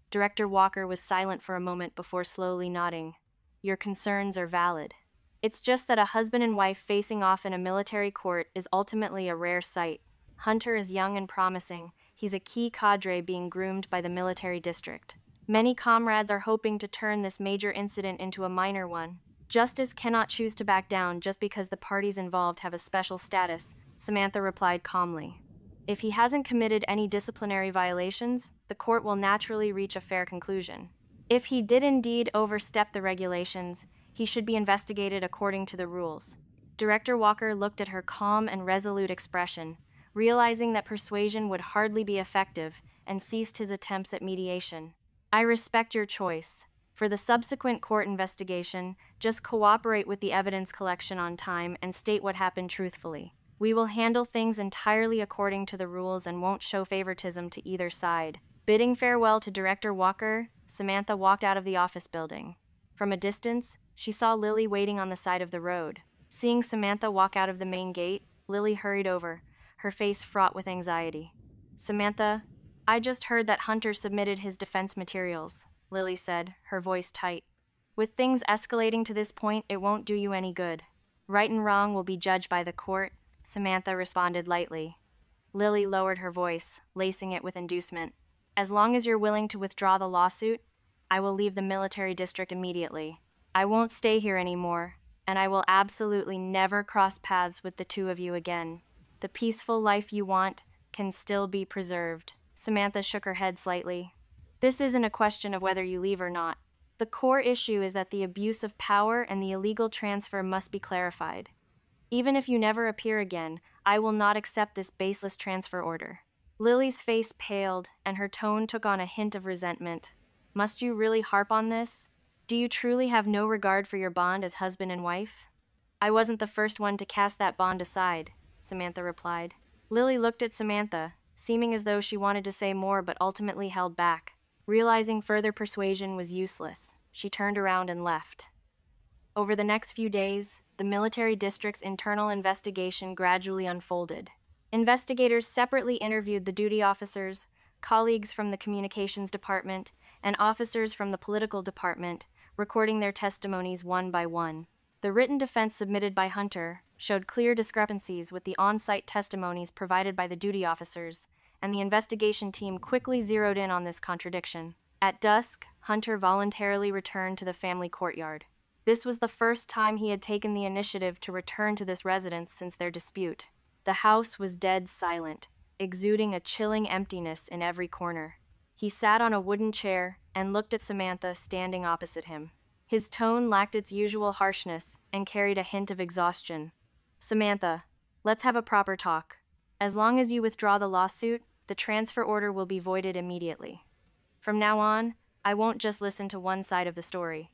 Director Walker was silent for a moment before slowly nodding. Your concerns are valid. It's just that a husband and wife facing off in a military court is ultimately a rare sight. Hunter is young and promising. He's a key cadre being groomed by the military district. Many comrades are hoping to turn this major incident into a minor one. Justice cannot choose to back down just because the parties involved have a special status, Samantha replied calmly. If he hasn't committed any disciplinary violations, the court will naturally reach a fair conclusion. If he did indeed overstep the regulations, he should be investigated according to the rules. Director Walker looked at her calm and resolute expression, realizing that persuasion would hardly be effective, and ceased his attempts at mediation. I respect your choice. For the subsequent court investigation, just cooperate with the evidence collection on time and state what happened truthfully. We will handle things entirely according to the rules and won't show favoritism to either side. Bidding farewell to Director Walker, Samantha walked out of the office building. From a distance, she saw Lily waiting on the side of the road. Seeing Samantha walk out of the main gate, Lily hurried over, her face fraught with anxiety. Samantha, I just heard that Hunter submitted his defense materials, Lily said, her voice tight. With things escalating to this point, it won't do you any good. Right and wrong will be judged by the court, Samantha responded lightly. Lily lowered her voice, lacing it with inducement. As long as you're willing to withdraw the lawsuit, I will leave the military district immediately. I won't stay here anymore, and I will absolutely never cross paths with the two of you again. The peaceful life you want can still be preserved. Samantha shook her head slightly. This isn't a question of whether you leave or not. The core issue is that the abuse of power and the illegal transfer must be clarified. Even if you never appear again, I will not accept this baseless transfer order. Lily's face paled, and her tone took on a hint of resentment. Must you really harp on this? Do you truly have no regard for your bond as husband and wife? I wasn't the first one to cast that bond aside, Samantha replied. Lily looked at Samantha, seeming as though she wanted to say more but ultimately held back. Realizing further persuasion was useless, she turned around and left. Over the next few days, the military district's internal investigation gradually unfolded. Investigators separately interviewed the duty officers, colleagues from the communications department, and officers from the political department, recording their testimonies one by one. The written defense submitted by Hunter showed clear discrepancies with the on-site testimonies provided by the duty officers, and the investigation team quickly zeroed in on this contradiction. At dusk, Hunter voluntarily returned to the family courtyard. This was the first time he had taken the initiative to return to this residence since their dispute. The house was dead silent, exuding a chilling emptiness in every corner. He sat on a wooden chair and looked at Samantha standing opposite him. His tone lacked its usual harshness and carried a hint of exhaustion. Samantha, let's have a proper talk. As long as you withdraw the lawsuit, the transfer order will be voided immediately. From now on, I won't just listen to one side of the story.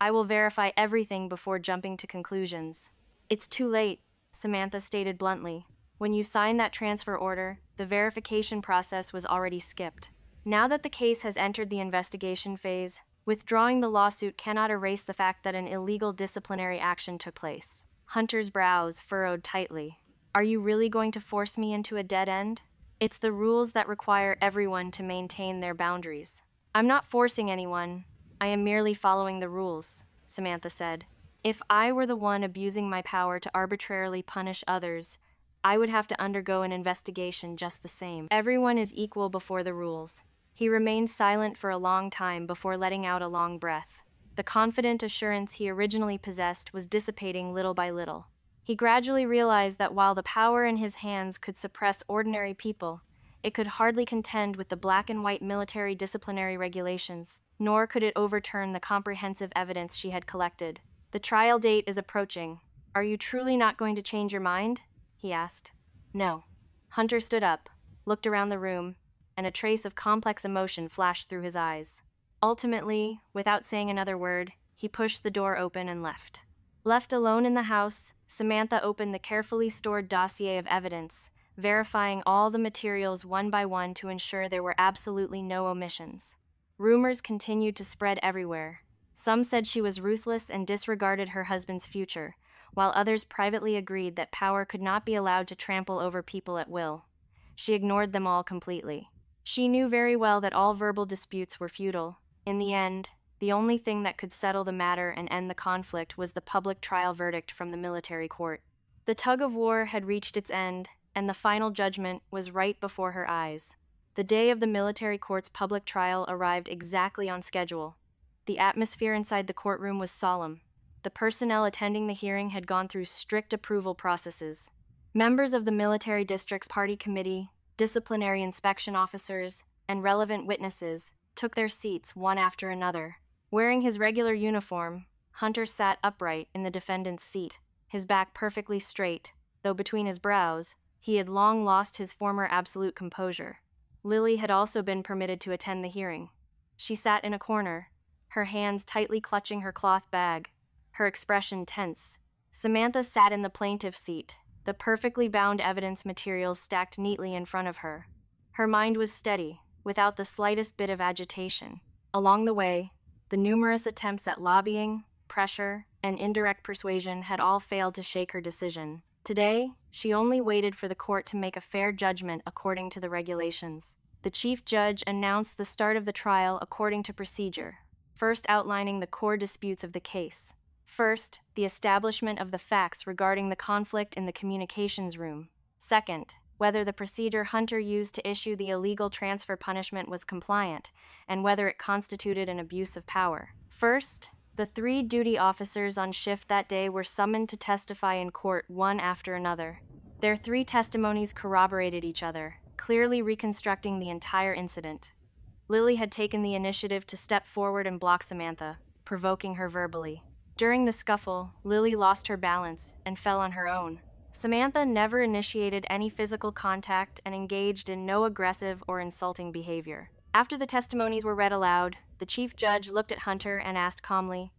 I will verify everything before jumping to conclusions. It's too late, Samantha stated bluntly. When you signed that transfer order, the verification process was already skipped. Now that the case has entered the investigation phase, withdrawing the lawsuit cannot erase the fact that an illegal disciplinary action took place. Hunter's brows furrowed tightly. Are you really going to force me into a dead end? It's the rules that require everyone to maintain their boundaries. I'm not forcing anyone. I am merely following the rules, Samantha said. If I were the one abusing my power to arbitrarily punish others, I would have to undergo an investigation just the same. Everyone is equal before the rules. He remained silent for a long time before letting out a long breath. The confident assurance he originally possessed was dissipating little by little. He gradually realized that while the power in his hands could suppress ordinary people, it could hardly contend with the black and white military disciplinary regulations, nor could it overturn the comprehensive evidence she had collected. The trial date is approaching. Are you truly not going to change your mind? He asked. No. Hunter stood up, looked around the room, and a trace of complex emotion flashed through his eyes. Ultimately, without saying another word, he pushed the door open and left. Left alone in the house, Samantha opened the carefully stored dossier of evidence, verifying all the materials one by one to ensure there were absolutely no omissions. Rumors continued to spread everywhere. Some said she was ruthless and disregarded her husband's future, while others privately agreed that power could not be allowed to trample over people at will. She ignored them all completely. She knew very well that all verbal disputes were futile. In the end, the only thing that could settle the matter and end the conflict was the public trial verdict from the military court. The tug-of-war had reached its end, and the final judgment was right before her eyes. The day of the military court's public trial arrived exactly on schedule. The atmosphere inside the courtroom was solemn. The personnel attending the hearing had gone through strict approval processes. Members of the military district's party committee, disciplinary inspection officers, and relevant witnesses took their seats one after another. Wearing his regular uniform, Hunter sat upright in the defendant's seat, his back perfectly straight, though between his brows, he had long lost his former absolute composure. Lily had also been permitted to attend the hearing. She sat in a corner, her hands tightly clutching her cloth bag, her expression tense. Samantha sat in the plaintiff's seat, the perfectly bound evidence materials stacked neatly in front of her. Her mind was steady, without the slightest bit of agitation. Along the way, the numerous attempts at lobbying, pressure, and indirect persuasion had all failed to shake her decision. Today, she only waited for the court to make a fair judgment according to the regulations. The chief judge announced the start of the trial according to procedure, first outlining the core disputes of the case. First, the establishment of the facts regarding the conflict in the communications room. Second, whether the procedure Hunter used to issue the illegal transfer punishment was compliant, and whether it constituted an abuse of power. First, the 3 duty officers on shift that day were summoned to testify in court one after another. Their 3 testimonies corroborated each other, clearly reconstructing the entire incident. Lily had taken the initiative to step forward and block Samantha, provoking her verbally. During the scuffle, Lily lost her balance and fell on her own. Samantha never initiated any physical contact and engaged in no aggressive or insulting behavior. After the testimonies were read aloud, the chief judge looked at Hunter and asked calmly,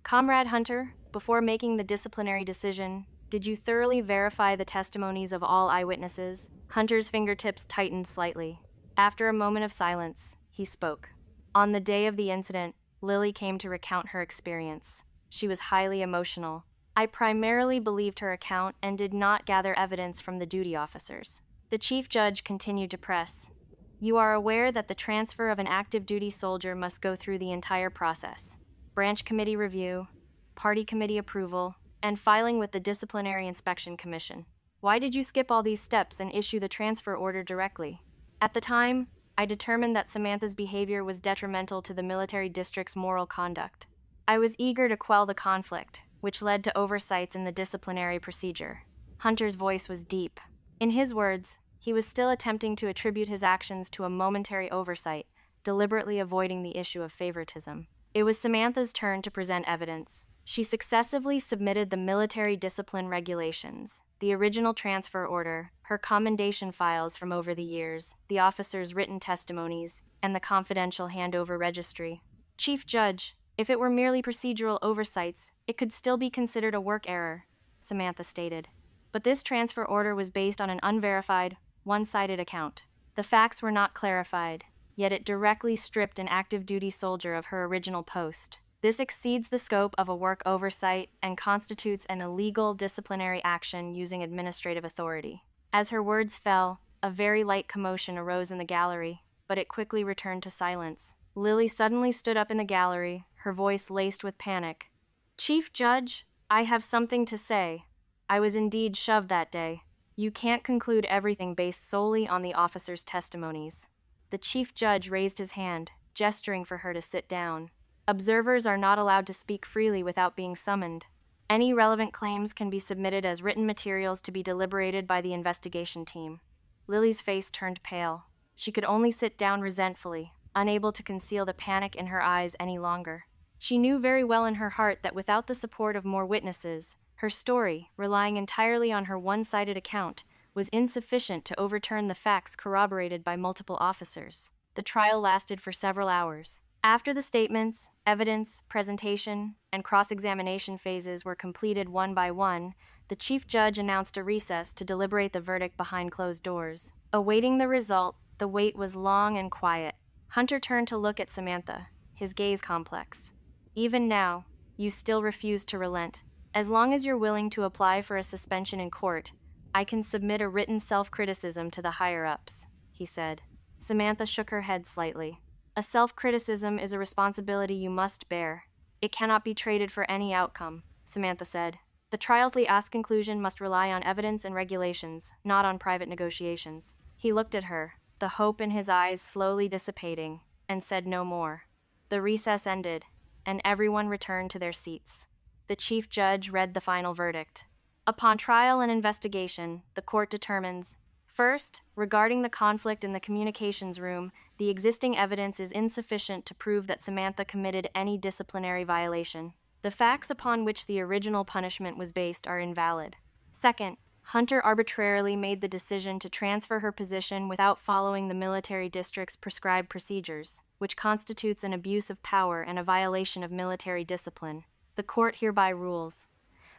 "Comrade Hunter, before making the disciplinary decision, did you thoroughly verify the testimonies of all eyewitnesses?" Hunter's fingertips tightened slightly. After a moment of silence, he spoke. On the day of the incident, Lily came to recount her experience. She was highly emotional. "I primarily believed her account and did not gather evidence from the duty officers." The chief judge continued to press. "You are aware that the transfer of an active duty soldier must go through the entire process: branch committee review, party committee approval, and filing with the disciplinary inspection commission. Why did you skip all these steps and issue the transfer order directly?" "At the time, I determined that Samantha's behavior was detrimental to the military district's moral conduct. I was eager to quell the conflict, which led to oversights in the disciplinary procedure." Hunter's voice was deep. In his words, he was still attempting to attribute his actions to a momentary oversight, deliberately avoiding the issue of favoritism. It was Samantha's turn to present evidence. She successively submitted the military discipline regulations, the original transfer order, her commendation files from over the years, the officers' written testimonies, and the confidential handover registry. "Chief Judge, if it were merely procedural oversights, it could still be considered a work error," Samantha stated. "But this transfer order was based on an unverified, one-sided account. The facts were not clarified, yet it directly stripped an active duty soldier of her original post. This exceeds the scope of a work oversight and constitutes an illegal disciplinary action using administrative authority." As her words fell, A very light commotion arose in the gallery, but it quickly returned to silence. Lily suddenly stood up in the gallery, her voice laced with panic. "Chief Judge, I have something to say. I was indeed shoved that day. You can't conclude everything based solely on the officer's testimonies." The Chief Judge raised his hand, gesturing for her to sit down. Observers are not allowed to speak freely without being summoned. Any relevant claims can be submitted as written materials to be deliberated by the investigation team. Lily's face turned pale. She could only sit down resentfully, unable to conceal the panic in her eyes any longer. She knew very well in her heart that without the support of more witnesses, her story, relying entirely on her one-sided account, was insufficient to overturn the facts corroborated by multiple officers. The trial lasted for several hours. After the statements, evidence, presentation, and cross-examination phases were completed one by one, the Chief Judge announced a recess to deliberate the verdict behind closed doors. Awaiting the result, the wait was long and quiet. Hunter turned to look at Samantha, his gaze complex. "Even now, you still refuse to relent. As long as you're willing to apply for a suspension in court, I can submit a written self-criticism to the higher-ups," he said. Samantha shook her head slightly. "A self-criticism is a responsibility you must bear. It cannot be traded for any outcome," Samantha said. "The trial's last conclusion must rely on evidence and regulations, not on private negotiations." He looked at her, the hope in his eyes slowly dissipating, and said no more. The recess ended, and everyone returned to their seats. The Chief Judge read the final verdict. Upon trial and investigation, the court determines: first, regarding the conflict in the communications room, the existing evidence is insufficient to prove that Samantha committed any disciplinary violation. The facts upon which the original punishment was based are invalid. Second, Hunter arbitrarily made the decision to transfer her position without following the military district's prescribed procedures, which constitutes an abuse of power and a violation of military discipline. The court hereby rules: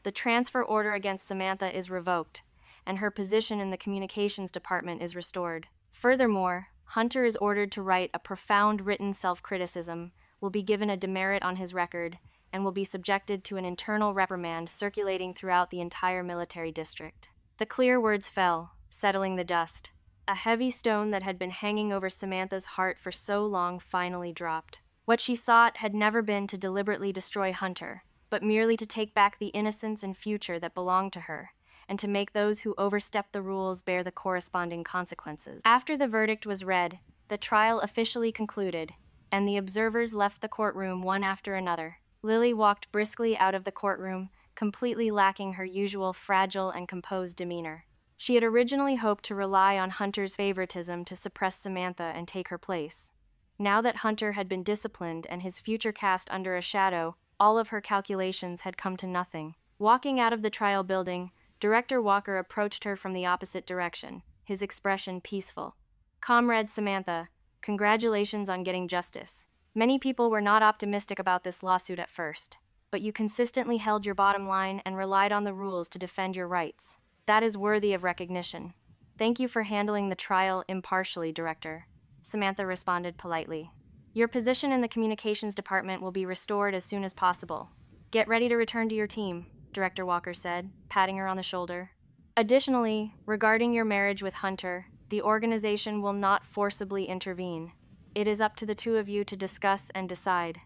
the transfer order against Samantha is revoked, and her position in the communications department is restored. Furthermore, Hunter is ordered to write a profound written self-criticism, will be given a demerit on his record, and will be subjected to an internal reprimand circulating throughout the entire military district. The clear words fell, settling the dust. A heavy stone that had been hanging over Samantha's heart for so long finally dropped. What she sought had never been to deliberately destroy Hunter, but merely to take back the innocence and future that belonged to her, and to make those who overstepped the rules bear the corresponding consequences. After the verdict was read, the trial officially concluded, and the observers left the courtroom one after another. Lily walked briskly out of the courtroom, completely lacking her usual fragile and composed demeanor. She had originally hoped to rely on Hunter's favoritism to suppress Samantha and take her place. Now that Hunter had been disciplined and his future cast under a shadow, all of her calculations had come to nothing. Walking out of the trial building, Director Walker approached her from the opposite direction, his expression peaceful. "Comrade Samantha, congratulations on getting justice. Many people were not optimistic about this lawsuit at first, but you consistently held your bottom line and relied on the rules to defend your rights. That is worthy of recognition. Thank you for handling the trial impartially, Director," Samantha responded politely. "Your position in the communications department will be restored as soon as possible. Get ready to return to your team," Director Walker said, patting her on the shoulder. "Additionally, regarding your marriage with Hunter, the organization will not forcibly intervene. It is up to the two of you to discuss and decide."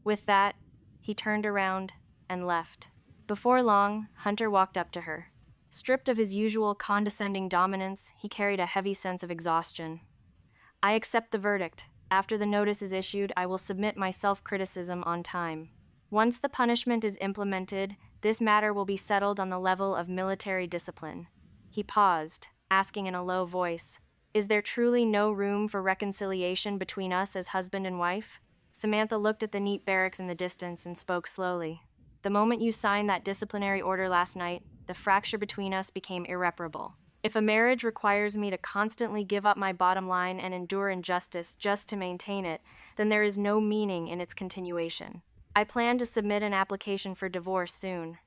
With that, he turned around and left. Before long, Hunter walked up to her. Stripped of his usual condescending dominance, he carried a heavy sense of exhaustion. "I accept the verdict. After the notice is issued, I will submit my self-criticism on time. Once the punishment is implemented, this matter will be settled on the level of military discipline." He paused, asking in a low voice, "Is there truly no room for reconciliation between us as husband and wife?" Samantha looked at the neat barracks in the distance and spoke slowly. "The moment you signed that disciplinary order last night, the fracture between us became irreparable. If a marriage requires me to constantly give up my bottom line and endure injustice just to maintain it, then there is no meaning in its continuation. I plan to submit an application for divorce soon."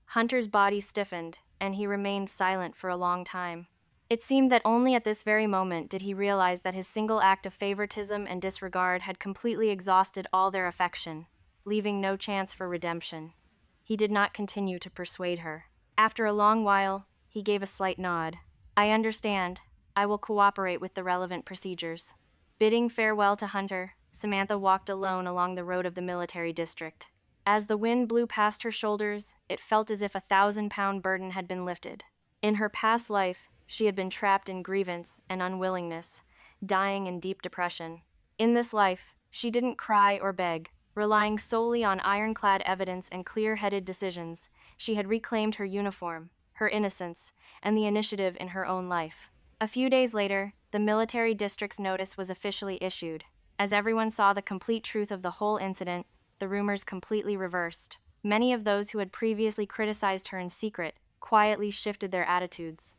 Hunter's body stiffened, and he remained silent for a long time. It seemed that only at this very moment did he realize that his single act of favoritism and disregard had completely exhausted all their affection, leaving no chance for redemption. He did not continue to persuade her. After a long while, he gave a slight nod. "I understand. I will cooperate with the relevant procedures." Bidding farewell to Hunter, Samantha walked alone along the road of the military district. As the wind blew past her shoulders, it felt as if a 1,000-pound burden had been lifted. In her past life, she had been trapped in grievance and unwillingness, dying in deep depression. In this life, she didn't cry or beg. Relying solely on ironclad evidence and clear-headed decisions, she had reclaimed her uniform, her innocence, and the initiative in her own life. A few days later, the military district's notice was officially issued. As everyone saw the complete truth of the whole incident, the rumors completely reversed. Many of those who had previously criticized her in secret quietly shifted their attitudes.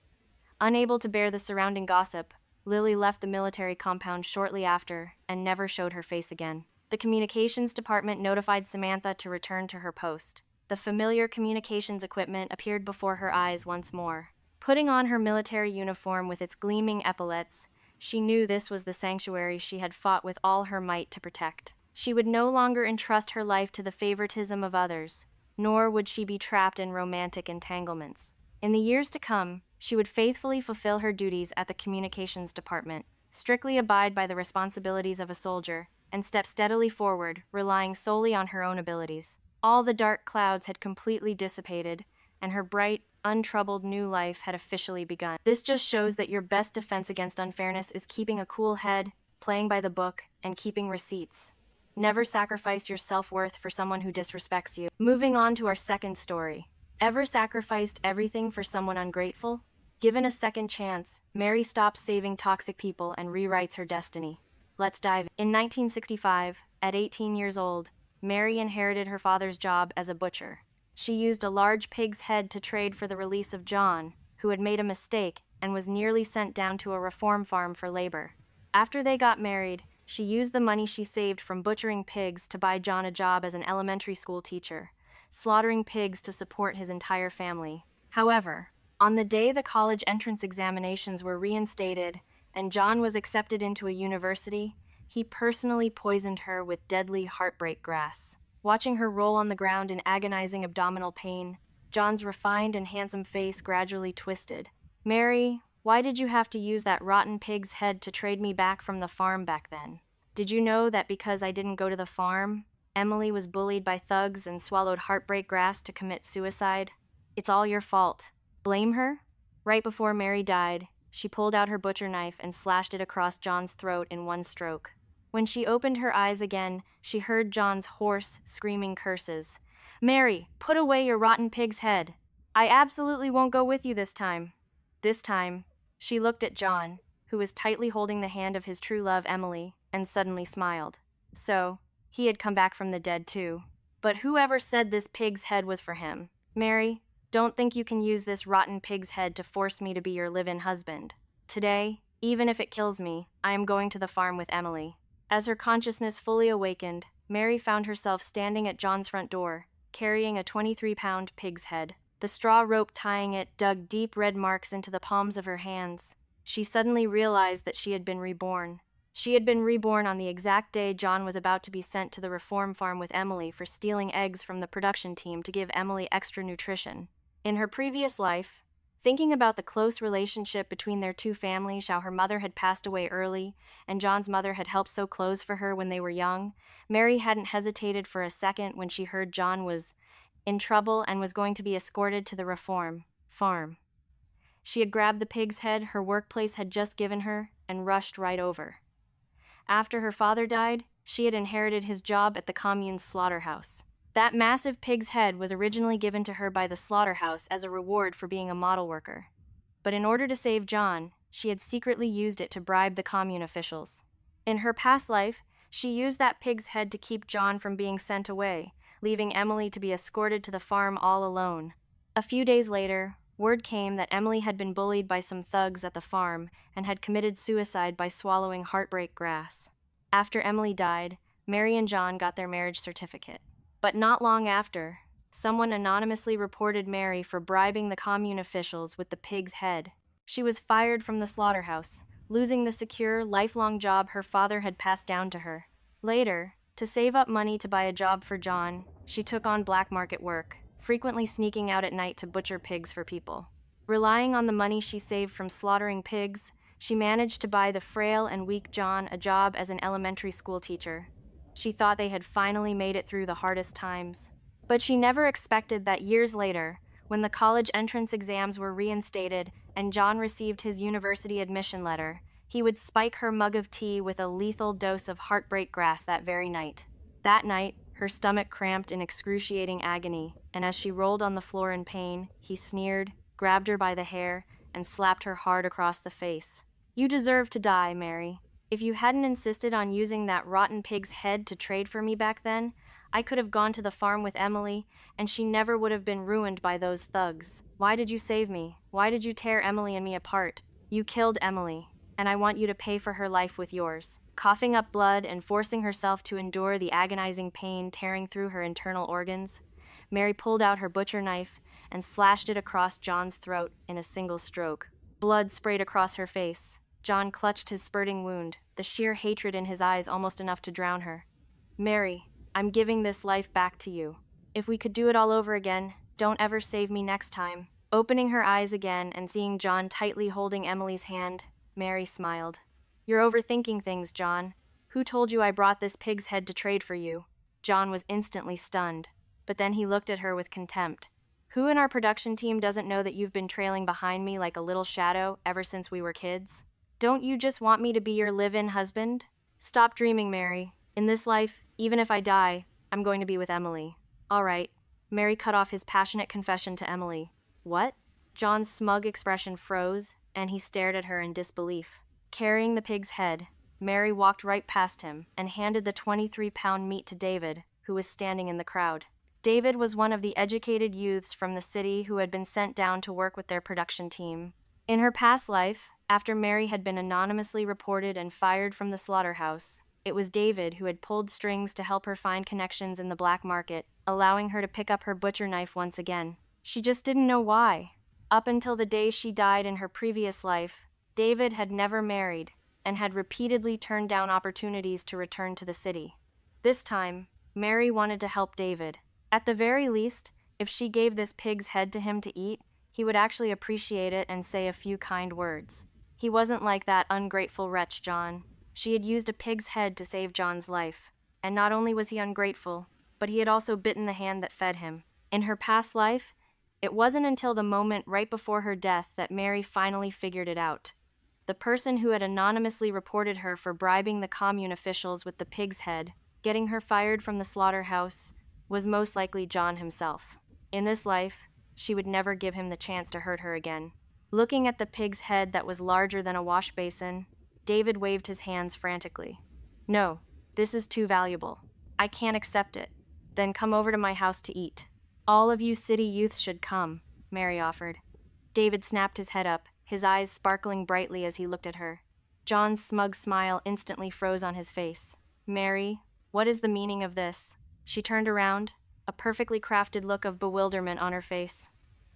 Unable to bear the surrounding gossip, Lily left the military compound shortly after and never showed her face again. The communications department notified Samantha to return to her post. The familiar communications equipment appeared before her eyes once more. Putting on her military uniform with its gleaming epaulets, she knew this was the sanctuary she had fought with all her might to protect. She would no longer entrust her life to the favoritism of others, nor would she be trapped in romantic entanglements. In the years to come, she would faithfully fulfill her duties at the communications department, strictly abide by the responsibilities of a soldier, and step steadily forward, relying solely on her own abilities. All the dark clouds had completely dissipated, and her bright, untroubled new life had officially begun. This just shows that your best defense against unfairness is keeping a cool head, playing by the book, and keeping receipts. Never sacrifice your self-worth for someone who disrespects you. Moving on to our second story. Ever sacrificed everything for someone ungrateful? Given a second chance, Mary stops saving toxic people and rewrites her destiny. Let's dive in. In 1965, at 18 years old, Mary inherited her father's job as a butcher. She used a large pig's head to trade for the release of John, who had made a mistake and was nearly sent down to a reform farm for labor. After they got married, she used the money she saved from butchering pigs to buy John a job as an elementary school teacher, slaughtering pigs to support his entire family. However, on the day the college entrance examinations were reinstated and John was accepted into a university, he personally poisoned her with deadly heartbreak grass. Watching her roll on the ground in agonizing abdominal pain, John's refined and handsome face gradually twisted. "Mary, why did you have to use that rotten pig's head to trade me back from the farm back then? Did you know that because I didn't go to the farm, Emily was bullied by thugs and swallowed heartbreak grass to commit suicide? It's all your fault. Blame her?" Right before Mary died, she pulled out her butcher knife and slashed it across John's throat in one stroke. When she opened her eyes again, she heard John's hoarse, screaming curses. "Mary, put away your rotten pig's head. I absolutely won't go with you this time." This time, she looked at John, who was tightly holding the hand of his true love, Emily, and suddenly smiled. So, he had come back from the dead too. But whoever said this pig's head was for him? "Mary, don't think you can use this rotten pig's head to force me to be your live-in husband. Today, even if it kills me, I am going to the farm with Emily." As her consciousness fully awakened, Mary found herself standing at John's front door, carrying a 23-pound pig's head. The straw rope tying it dug deep red marks into the palms of her hands. She suddenly realized that she had been reborn. She had been reborn on the exact day John was about to be sent to the reform farm with Emily for stealing eggs from the production team to give Emily extra nutrition. In her previous life, thinking about the close relationship between their two families, how her mother had passed away early, and John's mother had helped sew clothes for her when they were young, Mary hadn't hesitated for a second when she heard John was in trouble and was going to be escorted to the reform farm. She had grabbed the pig's head her workplace had just given her and rushed right over. After her father died, she had inherited his job at the commune's slaughterhouse. That massive pig's head was originally given to her by the slaughterhouse as a reward for being a model worker. But in order to save John, she had secretly used it to bribe the commune officials. In her past life, she used that pig's head to keep John from being sent away, leaving Emily to be escorted to the farm all alone. A few days later, word came that Emily had been bullied by some thugs at the farm and had committed suicide by swallowing heartbreak grass. After Emily died, Mary and John got their marriage certificate. But not long after, someone anonymously reported Mary for bribing the commune officials with the pig's head. She was fired from the slaughterhouse, losing the secure, lifelong job her father had passed down to her. Later, to save up money to buy a job for John, she took on black market work, frequently sneaking out at night to butcher pigs for people. Relying on the money she saved from slaughtering pigs, She managed to buy the frail and weak John a job as an elementary school teacher. She thought they had finally made it through the hardest times. But she never expected that years later, when the college entrance exams were reinstated and John received his university admission letter, he would spike her mug of tea with a lethal dose of heartbreak grass that very night. That night, her stomach cramped in excruciating agony, and as she rolled on the floor in pain, he sneered, grabbed her by the hair, and slapped her hard across the face. "You deserve to die, Mary. If you hadn't insisted on using that rotten pig's head to trade for me back then, I could have gone to the farm with Emily, and she never would have been ruined by those thugs. Why did you save me? Why did you tear Emily and me apart? You killed Emily, and I want you to pay for her life with yours." Coughing up blood and forcing herself to endure the agonizing pain tearing through her internal organs, Mary pulled out her butcher knife and slashed it across John's throat in a single stroke. Blood sprayed across her face. John clutched his spurting wound, the sheer hatred in his eyes almost enough to drown her. "Mary, I'm giving this life back to you. If we could do it all over again, don't ever save me next time." Opening her eyes again and seeing John tightly holding Emily's hand, Mary smiled. "You're overthinking things, John. Who told you I brought this pig's head to trade for you?" John was instantly stunned, but then he looked at her with contempt. "Who in our production team doesn't know that you've been trailing behind me like a little shadow ever since we were kids? Don't you just want me to be your live-in husband? Stop dreaming, Mary. In this life, even if I die, I'm going to be with Emily." "All right." Mary cut off his passionate confession to Emily. "What?" John's smug expression froze, and he stared at her in disbelief. Carrying the pig's head, Mary walked right past him and handed the 23-pound meat to David, who was standing in the crowd. David was one of the educated youths from the city who had been sent down to work with their production team. In her past life, after Mary had been anonymously reported and fired from the slaughterhouse, it was David who had pulled strings to help her find connections in the black market, allowing her to pick up her butcher knife once again. She just didn't know why. Up until the day she died in her previous life, David had never married and had repeatedly turned down opportunities to return to the city. This time, Mary wanted to help David. At the very least, if she gave this pig's head to him to eat, he would actually appreciate it and say a few kind words. He wasn't like that ungrateful wretch, John. She had used a pig's head to save John's life. And not only was he ungrateful, but he had also bitten the hand that fed him. In her past life, it wasn't until the moment right before her death that Mary finally figured it out. The person who had anonymously reported her for bribing the commune officials with the pig's head, getting her fired from the slaughterhouse, was most likely John himself. In this life, she would never give him the chance to hurt her again. Looking at the pig's head that was larger than a wash basin, David waved his hands frantically. "No, this is too valuable. I can't accept it. Then come over to my house to eat." "All of you city youths should come," Mary offered. David snapped his head up, his eyes sparkling brightly as he looked at her. John's smug smile instantly froze on his face. "Mary, what is the meaning of this?" She turned around, a perfectly crafted look of bewilderment on her face.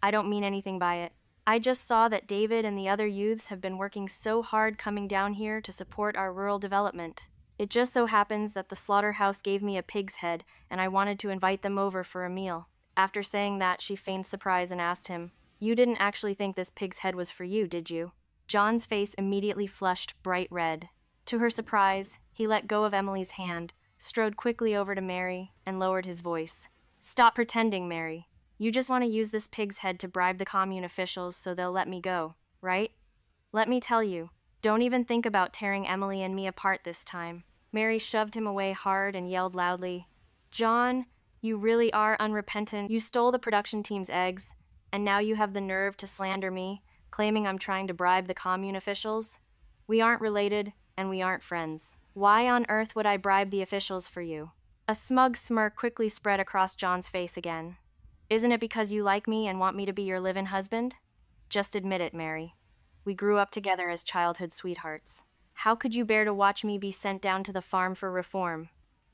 "I don't mean anything by it. I just saw that David and the other youths have been working so hard coming down here to support our rural development. It just so happens that the slaughterhouse gave me a pig's head, and I wanted to invite them over for a meal." After saying that, she feigned surprise and asked him, "You didn't actually think this pig's head was for you, did you?" John's face immediately flushed bright red. To her surprise, he let go of Emily's hand, strode quickly over to Mary, and lowered his voice. "Stop pretending, Mary. You just want to use this pig's head to bribe the commune officials so they'll let me go, right? Let me tell you, don't even think about tearing Emily and me apart this time." Mary shoved him away hard and yelled loudly, "John, you really are unrepentant. You stole the production team's eggs, and now you have the nerve to slander me, claiming I'm trying to bribe the commune officials? We aren't related, and we aren't friends. Why on earth would I bribe the officials for you?" A smug smirk quickly spread across John's face again. "Isn't it because you like me and want me to be your live-in husband? Just admit it, Mary. We grew up together as childhood sweethearts. How could you bear to watch me be sent down to the farm for reform?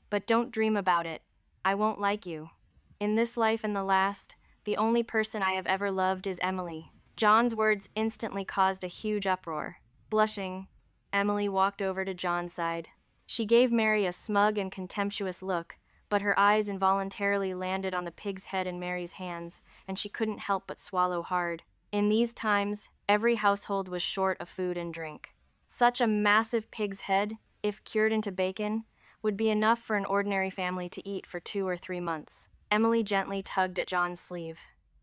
But don't dream about it. I won't like you. In this life and the last, the only person I have ever loved is Emily." John's words instantly caused a huge uproar. Blushing, Emily walked over to John's side. She gave Mary a smug and contemptuous look, but her eyes involuntarily landed on the pig's head in Mary's hands, and she couldn't help but swallow hard. In these times, every household was short of food and drink. Such a massive pig's head, if cured into bacon, would be enough for an ordinary family to eat for 2 or 3 months. Emily gently tugged at John's sleeve.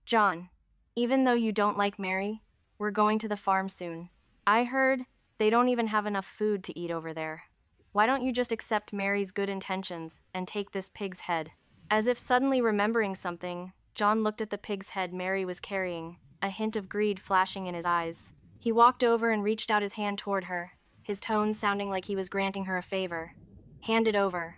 John, even though you don't like Mary, we're going to the farm soon. I heard they don't even have enough food to eat over there. Why don't you just accept Mary's good intentions and take this pig's head? As if suddenly remembering something, John looked at the pig's head Mary was carrying, a hint of greed flashing in his eyes. He walked over and reached out his hand toward her, his tone sounding like he was granting her a favor. Hand it over.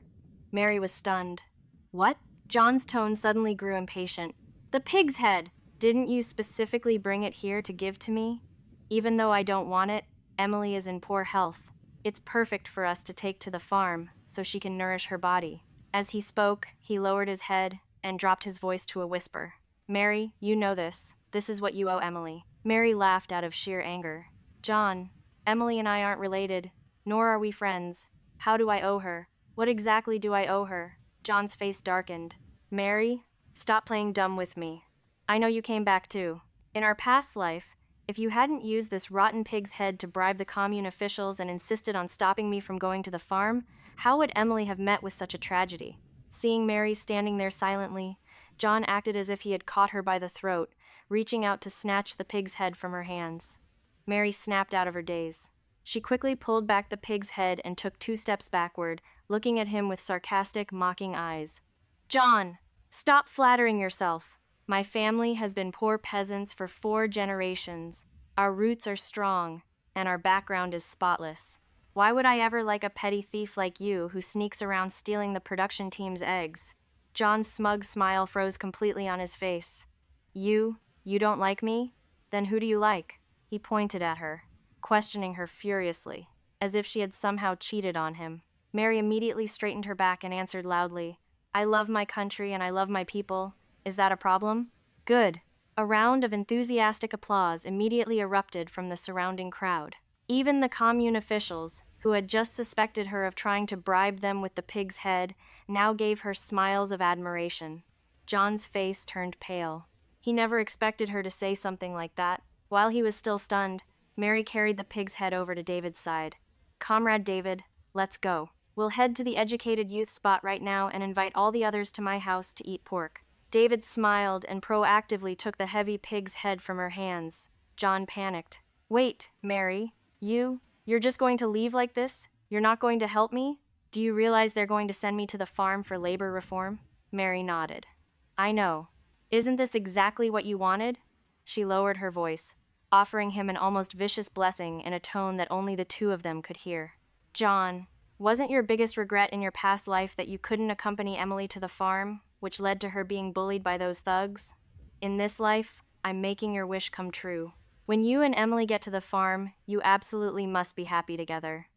Mary was stunned. What? John's tone suddenly grew impatient. The pig's head! Didn't you specifically bring it here to give to me? Even though I don't want it, Emily is in poor health. It's perfect for us to take to the farm so she can nourish her body. As he spoke, he lowered his head and dropped his voice to a whisper. Mary, you know this. This is what you owe Emily. Mary laughed out of sheer anger. John, Emily and I aren't related, nor are we friends. How do I owe her? What exactly do I owe her? John's face darkened. Mary, stop playing dumb with me. I know you came back too. In our past life, if you hadn't used this rotten pig's head to bribe the commune officials and insisted on stopping me from going to the farm, how would Emily have met with such a tragedy? Seeing Mary standing there silently, John acted as if he had caught her by the throat, reaching out to snatch the pig's head from her hands. Mary snapped out of her daze. She quickly pulled back the pig's head and took 2 steps backward, looking at him with sarcastic, mocking eyes. John, stop flattering yourself. My family has been poor peasants for 4 generations. Our roots are strong, and our background is spotless. Why would I ever like a petty thief like you who sneaks around stealing the production team's eggs? John's smug smile froze completely on his face. You don't like me? Then who do you like? He pointed at her, questioning her furiously, as if she had somehow cheated on him. Mary immediately straightened her back and answered loudly, I love my country and I love my people. Is that a problem? Good. A round of enthusiastic applause immediately erupted from the surrounding crowd. Even the commune officials, who had just suspected her of trying to bribe them with the pig's head, now gave her smiles of admiration. John's face turned pale. He never expected her to say something like that. While he was still stunned, Mary carried the pig's head over to David's side. Comrade David, let's go. We'll head to the educated youth spot right now and invite all the others to my house to eat pork. David smiled and proactively took the heavy pig's head from her hands. John panicked. Wait, Mary, you're just going to leave like this? You're not going to help me? Do you realize they're going to send me to the farm for labor reform? Mary nodded. I know. Isn't this exactly what you wanted? She lowered her voice, offering him an almost vicious blessing in a tone that only the 2 of them could hear. John, wasn't your biggest regret in your past life that you couldn't accompany Emily to the farm, which led to her being bullied by those thugs? In this life, I'm making your wish come true. When you and Emily get to the farm, you absolutely must be happy together.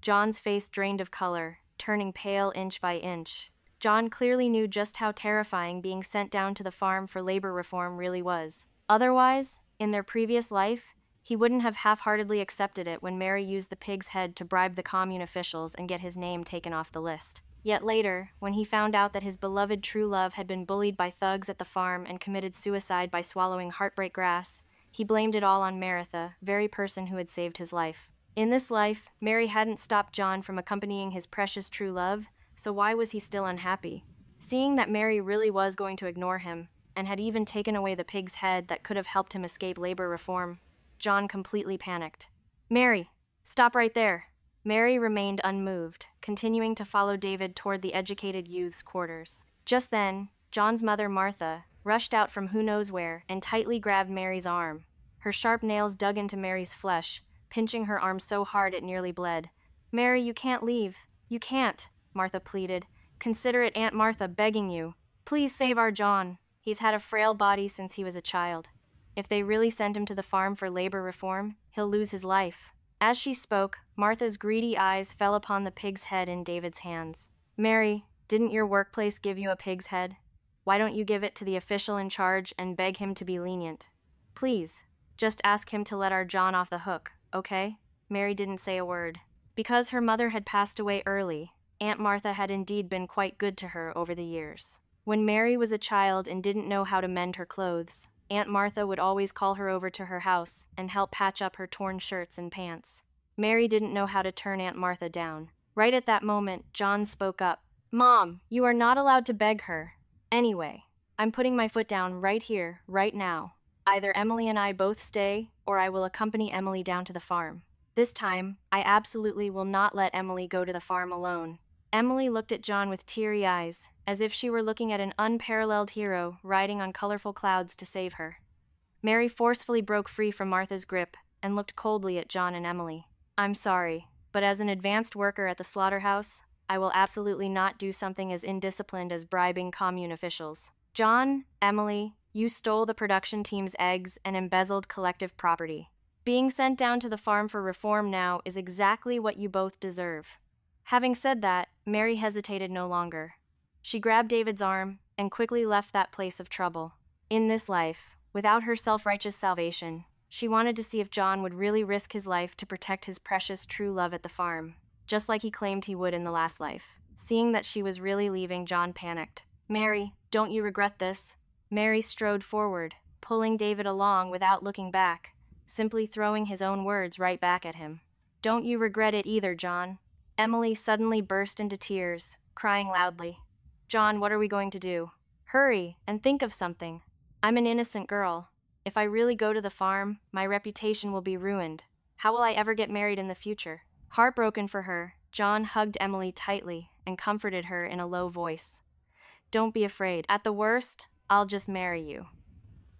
John's face drained of color, turning pale inch by inch. John clearly knew just how terrifying being sent down to the farm for labor reform really was. Otherwise, in their previous life, he wouldn't have half-heartedly accepted it when Mary used the pig's head to bribe the commune officials and get his name taken off the list. Yet later, when he found out that his beloved true love had been bullied by thugs at the farm and committed suicide by swallowing heartbreak grass, he blamed it all on Martha, very person who had saved his life. In this life, Mary hadn't stopped John from accompanying his precious true love, so why was he still unhappy? Seeing that Mary really was going to ignore him, and had even taken away the pig's head that could have helped him escape labor reform, John completely panicked. Mary, stop right there. Mary remained unmoved, continuing to follow David toward the educated youth's quarters. Just then, John's mother, Martha, rushed out from who knows where and tightly grabbed Mary's arm. Her sharp nails dug into Mary's flesh, pinching her arm so hard it nearly bled. Mary, you can't leave. You can't, Martha pleaded. Considerate Aunt Martha begging you. Please save our John. He's had a frail body since he was a child. If they really send him to the farm for labor reform, he'll lose his life. As she spoke, Martha's greedy eyes fell upon the pig's head in David's hands. Mary, didn't your workplace give you a pig's head? Why don't you give it to the official in charge and beg him to be lenient? Please, just ask him to let our John off the hook, okay? Mary didn't say a word. Because her mother had passed away early, Aunt Martha had indeed been quite good to her over the years. When Mary was a child and didn't know how to mend her clothes, Aunt Martha would always call her over to her house and help patch up her torn shirts and pants. Mary didn't know how to turn Aunt Martha down. Right at that moment, John spoke up. Mom, you are not allowed to beg her. Anyway, I'm putting my foot down right here, right now. Either Emily and I both stay, or I will accompany Emily down to the farm. This time, I absolutely will not let Emily go to the farm alone. Emily looked at John with teary eyes, as if she were looking at an unparalleled hero riding on colorful clouds to save her. Mary forcefully broke free from Martha's grip and looked coldly at John and Emily. I'm sorry, but as an advanced worker at the slaughterhouse, I will absolutely not do something as indisciplined as bribing commune officials. John, Emily, you stole the production team's eggs and embezzled collective property. Being sent down to the farm for reform now is exactly what you both deserve. Having said that, Mary hesitated no longer. She grabbed David's arm and quickly left that place of trouble. In this life, without her self-righteous salvation, she wanted to see if John would really risk his life to protect his precious true love at the farm, just like he claimed he would in the last life. Seeing that she was really leaving, John panicked. Mary, don't you regret this? Mary strode forward, pulling David along without looking back, simply throwing his own words right back at him. Don't you regret it either, John? Emily suddenly burst into tears, crying loudly. John, what are we going to do? Hurry, and think of something. I'm an innocent girl. If I really go to the farm, my reputation will be ruined. How will I ever get married in the future? Heartbroken for her, John hugged Emily tightly and comforted her in a low voice. Don't be afraid. At the worst, I'll just marry you.